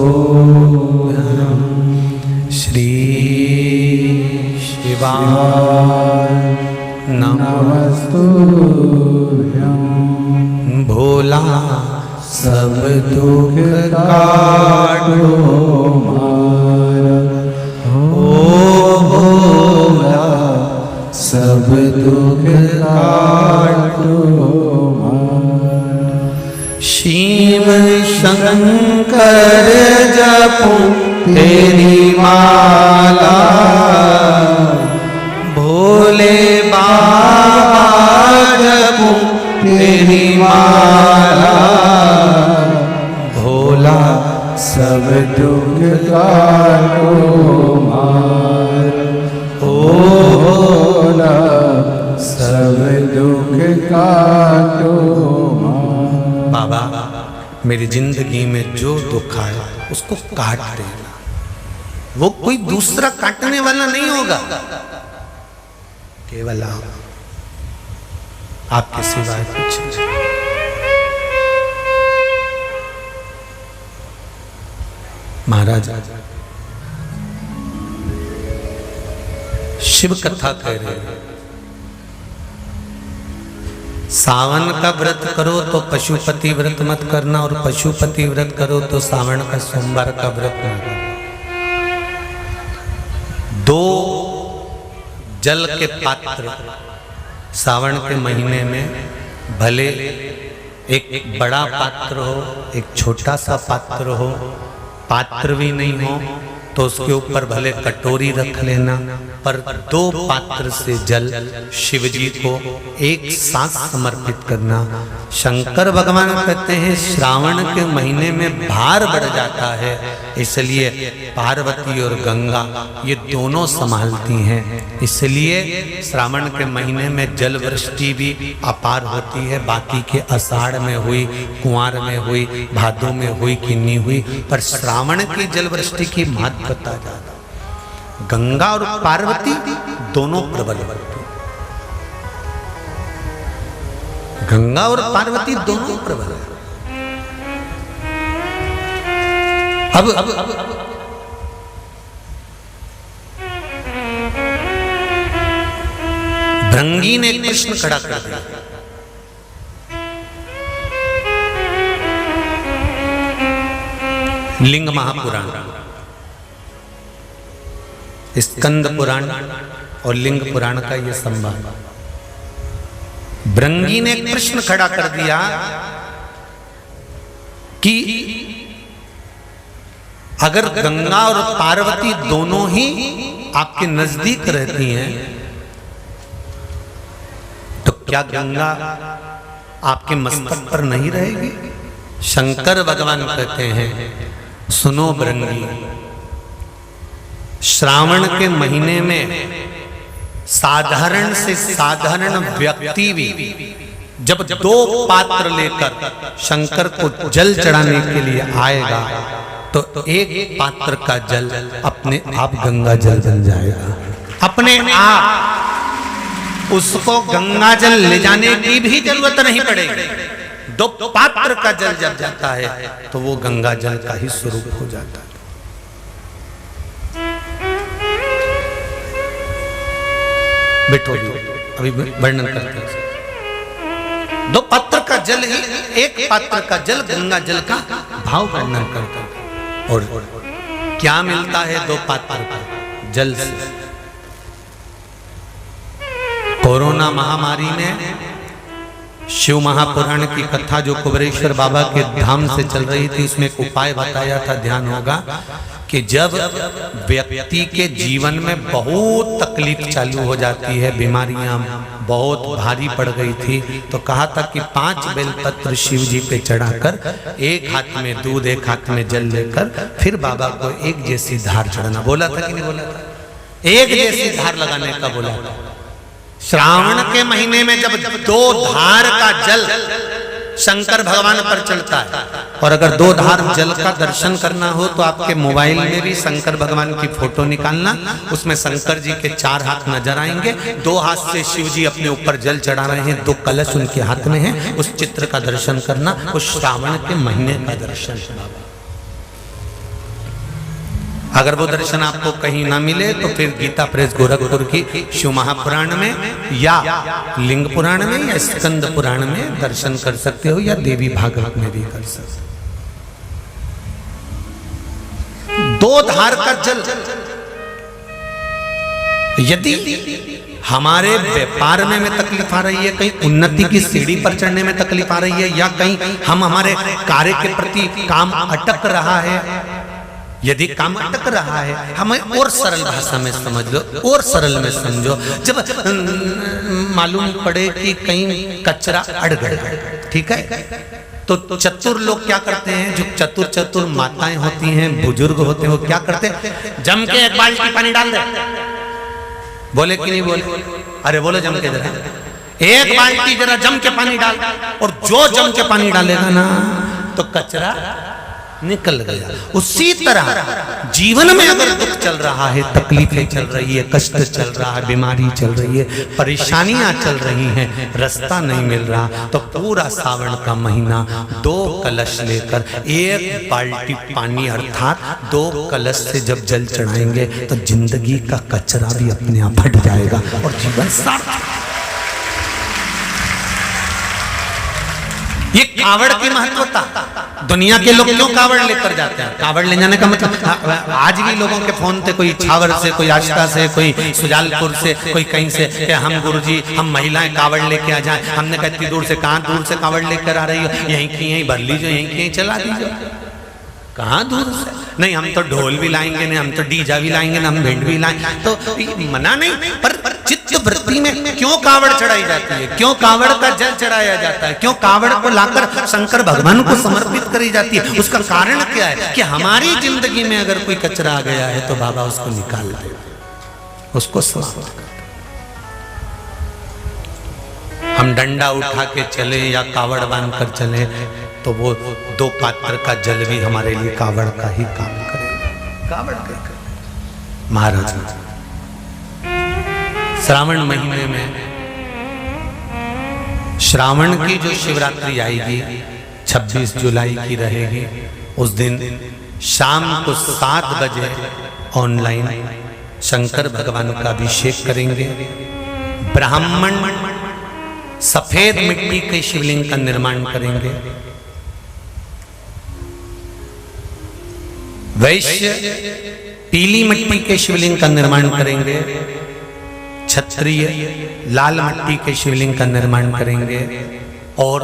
श्री शिवाय नमस्तुभ्यं भोला सब दुख काटो मारा ओ भोला सब दुख काटो मारा। शिव शंकर जपूं तेरी माला भोले बाबा जपूं तेरी माला भोला सब दुख काटो मारा ओ भोला सब दुख काटो मारा। बाबा मेरी जिंदगी में जो दुख आया उसको काट देना, वो कोई दूसरा काटने वाला नहीं होगा, केवल आपके सिवाय कुछ नहीं। महाराज शिव कथा कह रहे हैं, सावन का व्रत करो तो पशुपति व्रत मत करना, और पशुपति व्रत करो तो सावन का सोमवार का व्रत न करना। दो जल के पात्र सावन के महीने में, भले एक बड़ा पात्र हो एक छोटा सा पात्र हो, पात्र भी नहीं हो तो उसके ऊपर भले कटोरी रख लेना, पर दो पात्र से जल शिव जी को एक साथ समर्पित करना। शंकर भगवान कहते हैं श्रावण के महीने में भार बढ़ जाता है, इसलिए पार्वती और गंगा ये दोनों संभालती हैं, इसलिए श्रावण के महीने में जल वृष्टि भी अपार होती है। बाकी के आषाढ़ में हुई, कुंवार में हुई, भादों में हुई कि नहीं हुई, पर श्रावण की जल वृष्टि की महत्वता ज्यादा। गंगा और पार्वती दोनों प्रबल होती, गंगा और पार्वती दोनों प्रबल है। अब भृंगी ने कृष्ण खड़ा कर दिया, लिंग महापुराण, स्कंद पुराण और लिंग पुराण का यह संवाद। भृंगी ने कृष्ण खड़ा कर दिया कि अगर गंगा और पार्वती दोनों ही आपके नजदीक रहती हैं तो क्या गंगा आपके मस्तक पर नहीं रहेगी? शंकर भगवान कहते हैं सुनो भृंगी, श्रावण के महीने में साधारण से साधारण व्यक्ति भी जब दो पात्र लेकर शंकर को जल चढ़ाने के लिए आएगा तो एक पात्र का जल अपने आप गंगा जल बन जाएगा, अपने आप उसको गंगा जल ले जाने की भी जरूरत नहीं पड़ेगी। दो पात्र का जल जब जाता है तो वो गंगा जल का ही स्वरूप हो जाता है। बैठो अभी वर्णन करते हैं। दो पात्र का जल ही, एक पात्र का जल गंगा जल का भाव वर्णन करता है। और क्या मिलता है दो पात्र का जल से? कोरोना महामारी में शिव महापुराण की कथा जो कुबरेश्वर बाबा के धाम से चल रही थी, उसमें एक उपाय बताया था, ध्यान होगा कि जब व्यक्ति के जीवन में बहुत तकलीफ चालू हो जाती है, बीमारियां बहुत भारी पड़ गई थी, तो कहा था कि 5 बेलपत्र शिव जी पे चढ़ाकर एक हाथ में दूध एक हाथ में जल लेकर फिर बाबा को एक जैसी धार चढ़ाना। बोला था कि नहीं बोला था? एक जैसी धार लगाने का बोला था। श्रावण के महीने में जब दो धार का जल शंकर भगवान पर चढ़ता है, और अगर दो धार जल का दर्शन करना हो तो आपके मोबाइल में भी शंकर भगवान की फोटो निकालना, उसमें शंकर जी के 4 हाथ नजर आएंगे, 2 हाथ से शिव जी अपने ऊपर जल चढ़ा रहे हैं, 2 कलश उनके हाथ में है, उस चित्र का दर्शन करना, उस श्रावण के महीने का दर्शन। अगर वो दर्शन आपको कहीं ना मिले तो फिर गीता प्रेस गोरखपुर की शिव महापुराण में या लिंग पुराण में या स्कंद पुराण में दर्शन कर सकते हो, या देवी भागवत में भी कर सकते हो। 2 धार का जल, यदि हमारे व्यापार में तकलीफ आ रही है, कहीं उन्नति की सीढ़ी पर चढ़ने में तकलीफ आ रही है, या कहीं हम हमारे कार्य के प्रति काम अटक रहा है, यदि काम अटक रहा है, हमें और सरल भाषा में समझ लो और सरल में समझो। जब मालूम पड़े कि कहीं कचरा अड़ गया, ठीक है, तो चतुर लोग क्या करते हैं, जो चतुर चतुर माताएं होती हैं, बुजुर्ग होते हैं, वो क्या करते हैं, जम के 1 बाल्टी पानी डाल दे। बोले कि नहीं बोले? अरे बोलो जम के जरा, 1 बाल्टी जरा जम के पानी डाल, और जो जम के पानी डालेगा ना तो कचरा निकल गया। उसी तरह जीवन में अगर दुख चल रहा है, तकलीफें चल रही है, कष्ट चल रहा है, बीमारी चल रही है, परेशानियां चल रही हैं, रास्ता नहीं मिल रहा, तो पूरा सावन का महीना 2 कलश लेकर 1 बाल्टी पानी अर्थात 2 कलश से जब जल चढ़ाएंगे तो जिंदगी का कचरा भी अपने आप हट जाएगा और जीवन सार्थक। ये कावड़ की महत्वता, दुनिया के लोग क्यों कावड़ लेकर जाते हैं? कावड़ ले जाने का मतलब, आज भी लोगों के फोन थे, कोई छावर से, कोई आष्टा से, कोई सुजालपुर से, कोई कहीं से, कि हम गुरुजी हम महिलाएं कावड़ लेके आ जाएं। हमने कहा इतनी दूर से, कहाँ दूर से कावड़ लेकर आ रही हो, यहीं की यहीं भर लीजिए, यहीं की यहीं चला दीजिए। कहाँ दूर से? नहीं, हम तो ढोल भी लाएंगे, नहीं हम तो डीजा भी लाएंगे, ना हम भेंट भी लाएंगे, तो मना नहीं। पर चित्त वृत्ति में क्यों कावड़ चढ़ाई जाती है, क्यों कावड़ का जल चढ़ाया जाता है, क्यों कावड़ को लाकर शंकर भगवान को समर्पित करी जाती है? उसका कारण क्या है कि हमारी जिंदगी में अगर कोई कचरा आ गया है तो बाबा उसको निकाल दे, उसको समाप्त कर। हम डंडा उठा के चले या कावड़ बांध कर चले तो वो 2 पात्र का जल भी हमारे लिए कावड़ का ही काम करेगा। कावड़ का महाराज श्रावण महीने में, श्रावण की जो शिवरात्रि आएगी 26 जुलाई की रहेगी, उस दिन शाम को 7 बजे ऑनलाइन शंकर भगवान का अभिषेक करेंगे। ब्राह्मण सफेद मिट्टी के शिवलिंग का निर्माण करेंगे, वैश्य पीली मिट्टी के शिवलिंग का निर्माण करेंगे, क्षत्रिय लाल मिट्टी के शिवलिंग का निर्माण करेंगे, और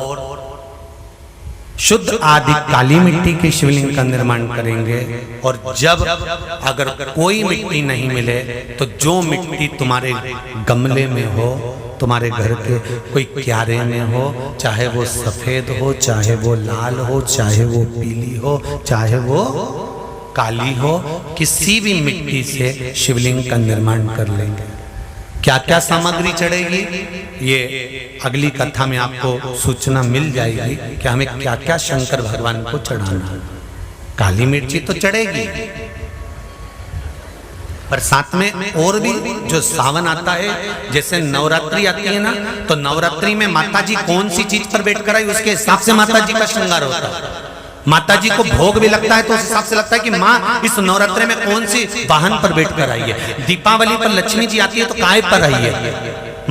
शुद्ध आदि काली मिट्टी के शिवलिंग का निर्माण करेंगे। और जब अगर कोई मिट्टी नहीं मिले तो जो मिट्टी तुम्हारे गमले में हो, तुम्हारे घर के कोई क्यारे में हो, चाहे वो सफेद हो, चाहे वो लाल हो, चाहे वो पीली हो, चाहे वो काली हो, किसी भी मिट्टी से शिवलिंग का निर्माण कर लेंगे। क्या क्या सामग्री चढ़ेगी ये अगली कथा में आपको सूचना मिल जाएगी कि हमें क्या क्या शंकर भगवान को चढ़ाना। काली मिर्ची तो चढ़ेगी, पर साथ में और भी जो सावन आता है, जैसे नवरात्रि आती है ना, तो नवरात्रि में माता जी कौन सी चीज पर बैठकर आई उसके हिसाब से माता जी का श्रृंगार होता है। माता जी को भोग भी लगता है तो उस हिसाब से लगता है कि माँ इस नवरात्रि में कौन सी वाहन पर बैठकर आई है। दीपावली पर लक्ष्मी जी आती है तो काय पर आई है,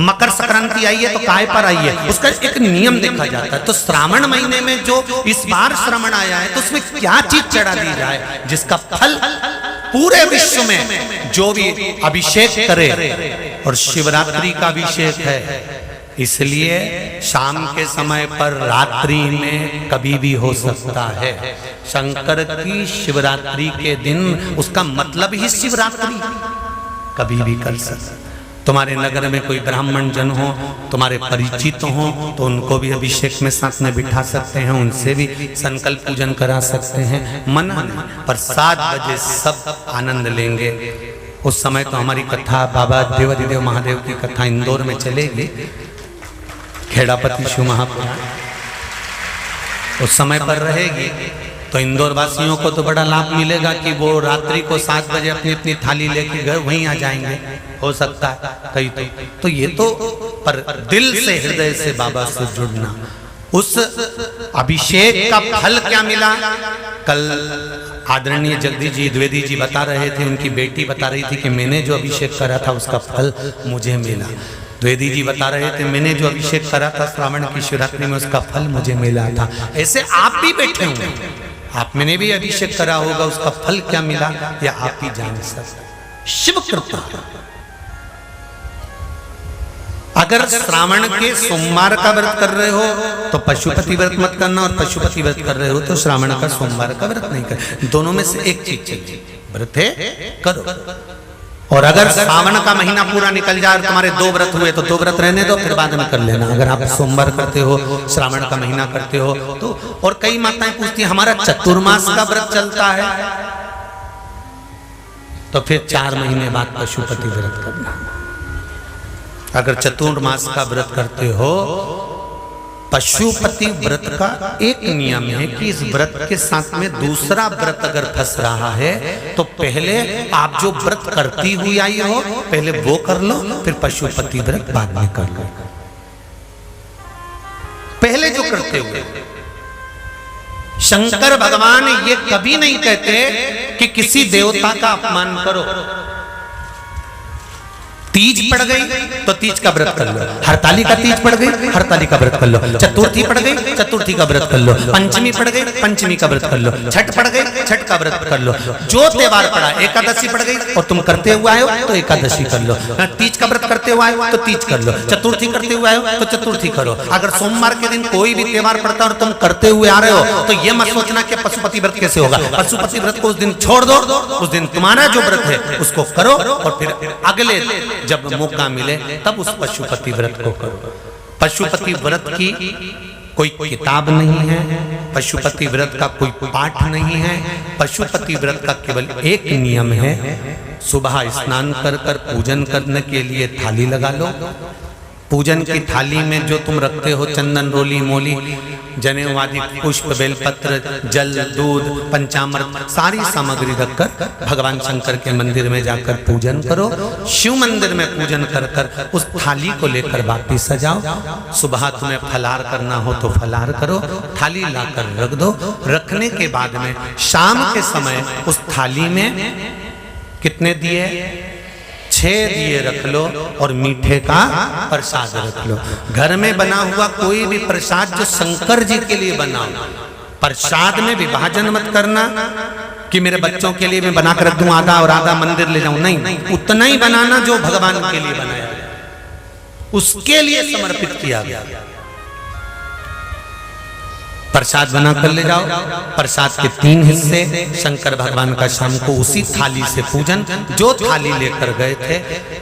मकर संक्रांति आई है तो काय पर आई है, उसका एक नियम देखा जाता है। तो श्रावण महीने में जो इस बार श्रावण आया है तो उसमें क्या चीज चढ़ा दी जाए जिसका फल पूरे विश्व में जो भी अभिषेक करे। और शिवरात्रि का अभिषेक है, इसलिए शाम के समय पर रात्रि में कभी भी हो सकता है। शंकर की शिवरात्रि के दिन, उसका मतलब ही शिवरात्रि, कभी भी कर सकते। तुम्हारे नगर में कोई ब्राह्मण जन हो, तुम्हारे परिचित हो, तो उनको भी अभिषेक में साथ में बिठा सकते हैं, उनसे भी संकल्प पूजन करा सकते हैं, मना नहीं। पर 7 बजे सब आनंद लेंगे। उस समय तो हमारी कथा बाबा देवाधिदेव महादेव की कथा इंदौर में चलेगी, खेड़ापति शिव महापुराण उस समय पर रहेगी। तो इंदौर वासियों को तो बड़ा लाभ मिलेगा कि वो रात्रि को 7 बजे अपनी अपनी थाली लेके घर वहीं आ जाएंगे, हो सकता है कहीं तो ये तो, पर दिल से हृदय से बाबा से जुड़ना। उस अभिषेक का फल क्या मिला? कल आदरणीय जगदीश जी द्विवेदी जी बता रहे थे, उनकी बेटी बता रही थी कि मैंने जो अभिषेक करा था उसका फल मुझे मिला। द्विवेदी जी बता रहे थे मैंने जो अभिषेक करा था श्रावण की शिवरात्रि में उसका फल मुझे मिला था। ऐसे आप भी बैठे होंगे, आप मैंने भी अभिषेक करा होगा, उसका फल क्या मिला या आप ही जान सकते। शिव कृपा। अगर श्रावण के सोमवार का व्रत कर रहे हो तो पशुपति व्रत मत करना, और पशुपति व्रत कर रहे हो तो श्रावण का सोमवार का व्रत नहीं कर। दोनों में से एक चीज चाहिए, व्रत है करो। और अगर श्रावण का महीना पूरा निकल जाए और तुम्हारे 2 व्रत हुए तो 2 व्रत रहने दो, फिर बाद में कर लेना। अगर आप सोमवार करते हो, श्रावण का महीना करते हो तो। और कई माताएं पूछती हैं हमारा चतुर्मास का व्रत चलता है, तो फिर 4 महीने बाद पशुपति व्रत करना। अगर चतुर्मास का व्रत करते हो, पशुपति व्रत का एक नियम है कि इस व्रत के साथ में दूसरा व्रत अगर फंस रहा है तो पहले आप जो व्रत करती हुई आई हो पहले वो कर लो, फिर पशुपति व्रत बाद में कर लो। पहले जो करते हुए। शंकर भगवान ये कभी नहीं कहते कि किसी देवता का अपमान करो। तीज पड़ गई तो तीज का व्रत कर लो, हरताली का तीज पड़ गई हरताली का व्रत कर लो, चतुर्थी पड़ गई चतुर्थी का व्रत कर लो, पंचमी पड़ गई पंचमी का व्रत कर लो, छठ पड़ गई छठ का व्रत कर लो। जो त्योहार पड़ा, एकादशी पड़ गई और तुम करते हुए आए हो तो एकादशी कर लो, तीज का व्रत करते हुए आए हो तो तीज कर लो, चतुर्थी करते हुए आए हो तो चतुर्थी करो। अगर सोमवार के दिन कोई भी त्योहार पड़ता है और तुम करते हुए आ रहे हो तो ये मत सोचना कि पशुपति व्रत कैसे होगा। पशुपति व्रत को उस दिन छोड़ दो, उस दिन तुम्हारा जो व्रत है उसको करो और फिर अगले जब मौका मिले तब उस पशुपति व्रत को करो। पशुपति व्रत की कोई किताब नहीं है, पशुपति व्रत का कोई पाठ नहीं है। पशुपति व्रत का केवल एक नियम है, सुबह स्नान कर कर पूजन करने के लिए थाली लगा लो। पूजन की थाली में जो तुम रखते हो चंदन रोली मोली जनेवादि पुष्प बेलपत्र जल दूध पंचामृत सारी सामग्री रखकर भगवान शंकर के मंदिर में जाकर पूजन करो। शिव मंदिर में पूजन कर कर उस थाली को लेकर वापिस सजाओ। सुबह तुम्हें फलाहार करना हो तो फलाहार करो, थाली लाकर रख दो। रखने के बाद में शाम के समय उस थाली में कितने दिए 6 दिए रख लो और मीठे का प्रसाद रख लो। घर में बना हुआ कोई भी प्रसाद जो शंकर जी के लिए बनाओ। प्रसाद में विभाजन मत करना कि मेरे बच्चों के लिए मैं बनाकर रख दूं आधा और आधा मंदिर ले जाऊं, नहीं, उतना ही बनाना जो भगवान के लिए बनाया उसके लिए समर्पित किया गया। प्रसाद बना कर ले जाओ। प्रसाद के 3 हिस्से, शंकर भगवान का शाम को उसी थाली से पूजन। जो थाली लेकर गए थे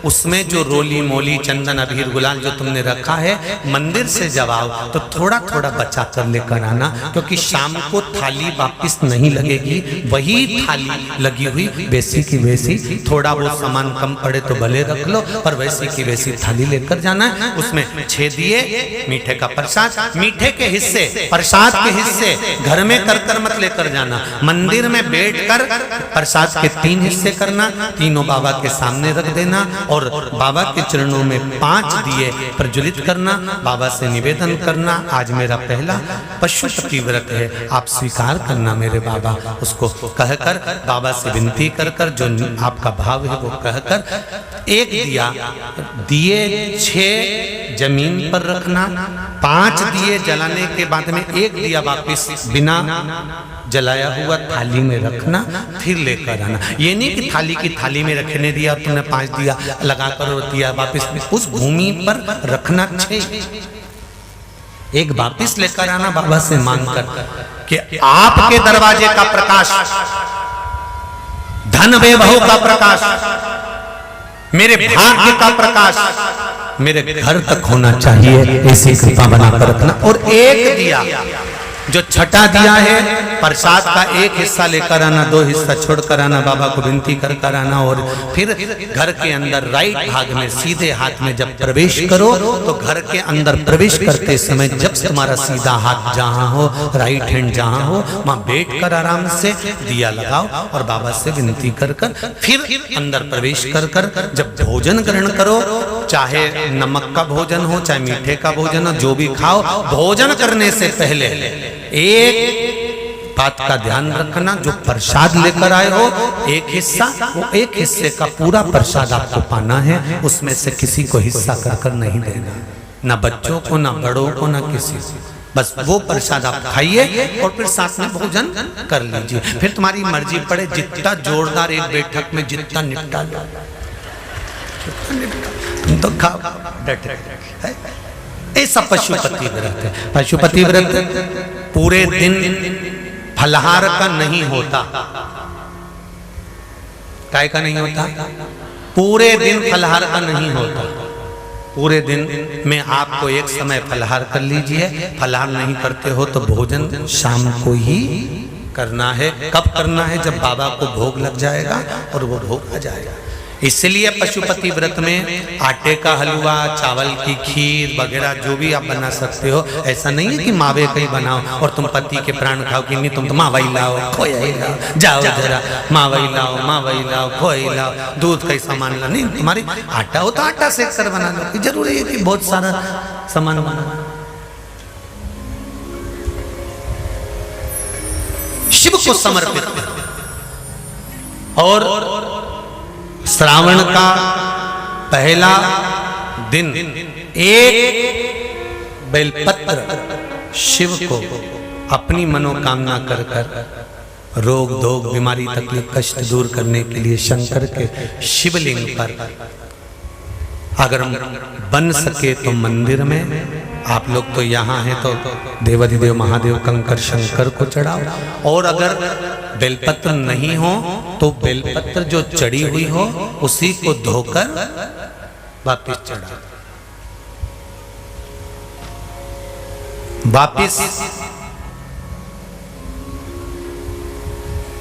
उसमें जो रोली मोली चंदन अबीर गुलाल जो तुमने रखा है मंदिर से जब आओ तो थोड़ा थोड़ा बचा कर लेकर आना, क्योंकि शाम को थाली वापिस नहीं लगेगी। वही थाली लगी हुई वैसी की वैसी, थोड़ा वो सामान कम पड़े तो भले रख लो पर वैसी की वैसी थाली लेकर जाना है। उसमें 6 दिए, मीठे का प्रसाद, मीठे के हिस्से प्रसाद के हिस्से घर में कर मत लेकर जाना। मंदिर में बैठकर प्रसाद के 3 हिस्से करना, तीनों बाबा के सामने रख देना और बाबा के चरणों में 5 दिए प्रज्वलित करना। बाबा से निवेदन करना आज मेरा पहला पशुपति व्रत है, आप स्वीकार करना मेरे बाबा। उसको कहकर बाबा से विनती कर कर जो आपका भाव है वो कहकर 1 दिया दिए 6 जमीन पर रखना। 5 दिए जलाने के बाद में 1 दिया वापिस बिना जलाया हुआ थाली में रखना, फिर लेकर आना। ये नहीं कि थाली की थाली में रखने दिया और तुमने 5 दिया लगा कर दिया वापिस, उस भूमि पर रखना 6। 1 वापिस लेकर आना बाबा से मांगकर कि आपके दरवाजे का प्रकाश, धन वैभव का प्रकाश, मेरे भाग्य का प्रकाश मेरे घर तक होना चाहिए, ऐसी कृपा बनाकर रखना। और 1 दिया जो छठा दिया है प्रसाद का 1 हिस्सा लेकर आना, 2 हिस्सा छोड़कर आना, बाबा को विनती कर कर आना। और फिर घर के अंदर राइट भाग में सीधे हाथ में जब प्रवेश करो तो घर के अंदर प्रवेश करते समय जब तुम्हारा सीधा हाथ जहां हो, राइट हैंड जहां हो, वहां बैठ कर आराम से दिया लगाओ और बाबा से विनती कर कर फिर अंदर प्रवेश कर कर जब भोजन ग्रहण करो, चाहे नमक का भोजन हो चाहे मीठे का भोजन हो, जो भी खाओ, भोजन करने से पहले 1 बात का ध्यान रखना, जो प्रसाद लेकर आए हो एक हिस्सा, वो एक हिस्से का पूरा प्रसाद आपको पाना है, उसमें से किसी को हिस्सा कर कर नहीं देना, ना बच्चों को, ना बड़ों को, ना किसी को। बस वो प्रसाद आप खाइए और फिर साथ में भोजन कर लीजिए। फिर तुम्हारी मर्जी पड़े, जितना जोरदार एक बैठक में जितना निपटा लो तो खाओ, डट है। ऐसा पशुपति व्रत है। पशुपति व्रत पूरे दिन फलहार का नहीं होता। काय का नहीं होता? पूरे दिन फलहार का नहीं होता। पूरे दिन में आपको एक समय फलहार कर लीजिए। फलहार नहीं करते हो तो भोजन शाम को ही करना है। कब करना है? जब बाबा को भोग लग जाएगा और वो भोग आ जाएगा। इसलिए पशुपति व्रत में आटे का हलवा, चावल की खीर वगैरह जो भी आप बना सकते हो। ऐसा नहीं है कि मावे कहीं बनाओ और तुम पति के प्राण खाओ कि नहीं, तुम तो मावई लाओ, खोया ही लाओ, जाओ जरा मावई लाओ, खोया लाओ, दूध का सामान लाओ। नहीं, तुम्हारी आटा हो तो आटा सेक कर बना लो। जरूरी है कि बहुत सारा सामान बना। शिव को समर्पित और श्रावण का पहला दिन एक बेलपत्र शिव को अपनी मनोकामना कर कर रोग धोग बीमारी तकलीफ कष्ट दूर करने के लिए शंकर के शिवलिंग पर अगर बन सके तो मंदिर में, आप लोग तो यहाँ हैं तो देवाधिदेव महादेव कंकर शंकर को चढ़ाओ। और अगर बेलपत्र नहीं हो तो बेलपत्र जो चढ़ी हुई हो उसी को धोकर वापिस चढ़ाओ। वापिस।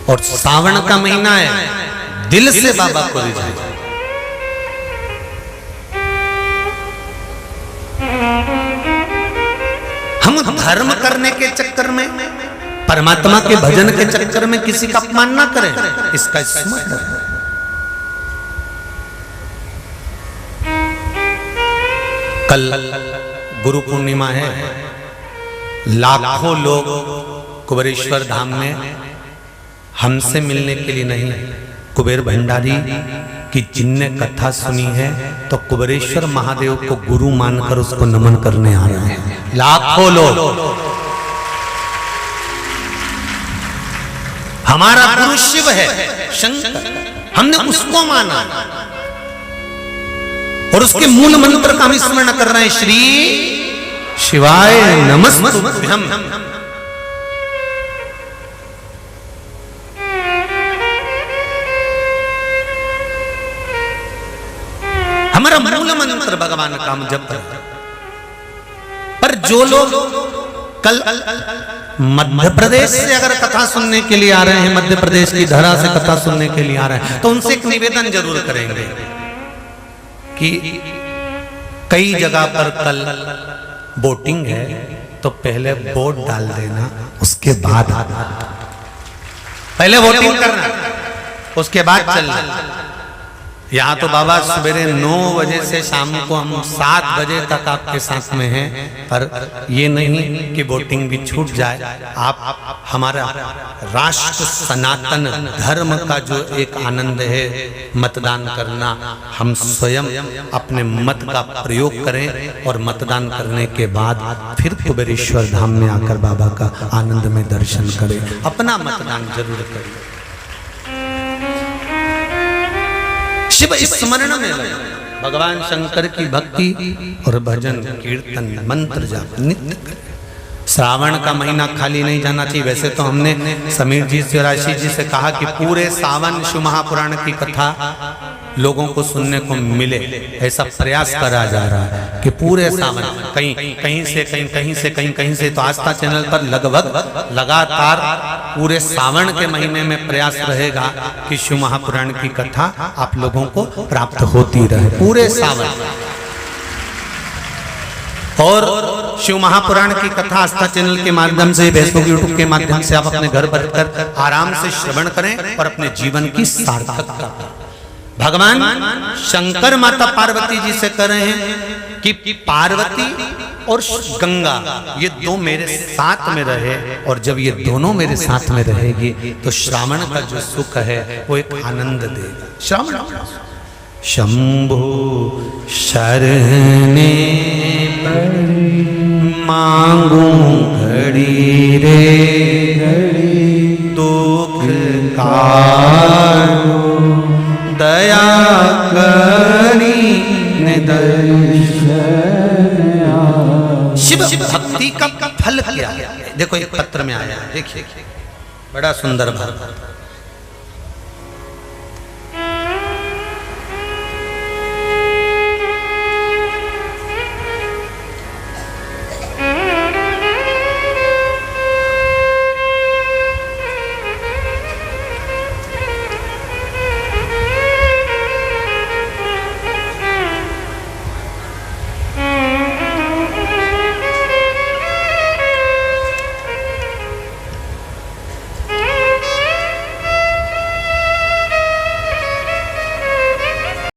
और सावन का महीना है, दिल से बाबा को रिझाओ। हम धर्म करने के चक्कर में, परमात्मा के भजन के चक्कर में किसी का अपमान ना करें, इसका स्मरण। कल गुरु पूर्णिमा है। लाखों लोग कुबेरेश्वर धाम में हमसे मिलने के लिए नहीं, कुबेर भंडारी की जिनने कथा सुनी है तो कुबेरेश्वर महादेव को गुरु मानकर उसको नमन करने आ रहे हैं लाखों लोग। हमारा गुरु शिव है, शंकर, हमने उसको माना और उसके मूल मंत्र का हम स्मरण कर रहे हैं, श्री शिवाय नमस्तुभ्यम। हमारा मूल मंत्र भगवान का हम जप रहे। पर जो लोग कल मध्य प्रदेश से अगर कथा सुनने के लिए आ रहे हैं, मध्य प्रदेश की धरा से कथा सुनने के लिए आ रहे हैं, तो उनसे एक निवेदन जरूर करेंगे कि कई जगह पर कल वोटिंग है तो पहले वोट डाल देना, उसके बाद पहले वोटिंग करना, उसके बाद चलना। यहाँ तो बाबा सवेरे 9 बजे से शाम को हम 7 बजे तक आपके साथ में हैं, पर ये नहीं कि वोटिंग भी छूट जाए। आप हमारा राष्ट्र सनातन धर्म का जो एक आनंद है मतदान करना, हम स्वयं अपने मत का प्रयोग करें और मतदान करने के बाद फिर कुबेरेश्वर धाम में आकर बाबा का आनंद में दर्शन करें। अपना मतदान जरूर करें। शिव स्मरण में लगे, भगवान शंकर की भक्ति और भजन कीर्तन मंत्र जाप नित्य करें। श्रावण का महीना खाली नहीं जाना चाहिए। वैसे तो हमने समीर जी से, राशि जी से कहा कि पूरे सावन शिव महापुराण की कथा लोगों को सुनने को मिले, ऐसा प्रयास करा जा रहा है कि पूरे सावन कहीं से तो आस्था चैनल पर लगभग लगातार पूरे सावन के महीने में प्रयास रहेगा कि शिव महापुराण की कथा आप लोगों को प्राप्त होती रहे पूरे सावन। और शिव महापुराण की कथा आस्था चैनल के माध्यम से, फेसबुक यूट्यूब के माध्यम से आप अपने घर बैठकर आराम से श्रवण करें और अपने जीवन की सार्थकता। भगवान शंकर माता पार्वती जी से कह रहे हैं कि पार्वती और गंगा ये दो मेरे साथ में रहे, और जब ये दोनों मेरे साथ में रहेगी तो श्रावण का जो सुख है वो एक आनंद देगा। श्रावण शंभु शरणे पर मांगू घड़ी रे घड़ी, दुख काटो दया करी शिव भक्ति का फल क्या है? देखो एक पत्र में आया है, देखिए बड़ा सुंदर भाव।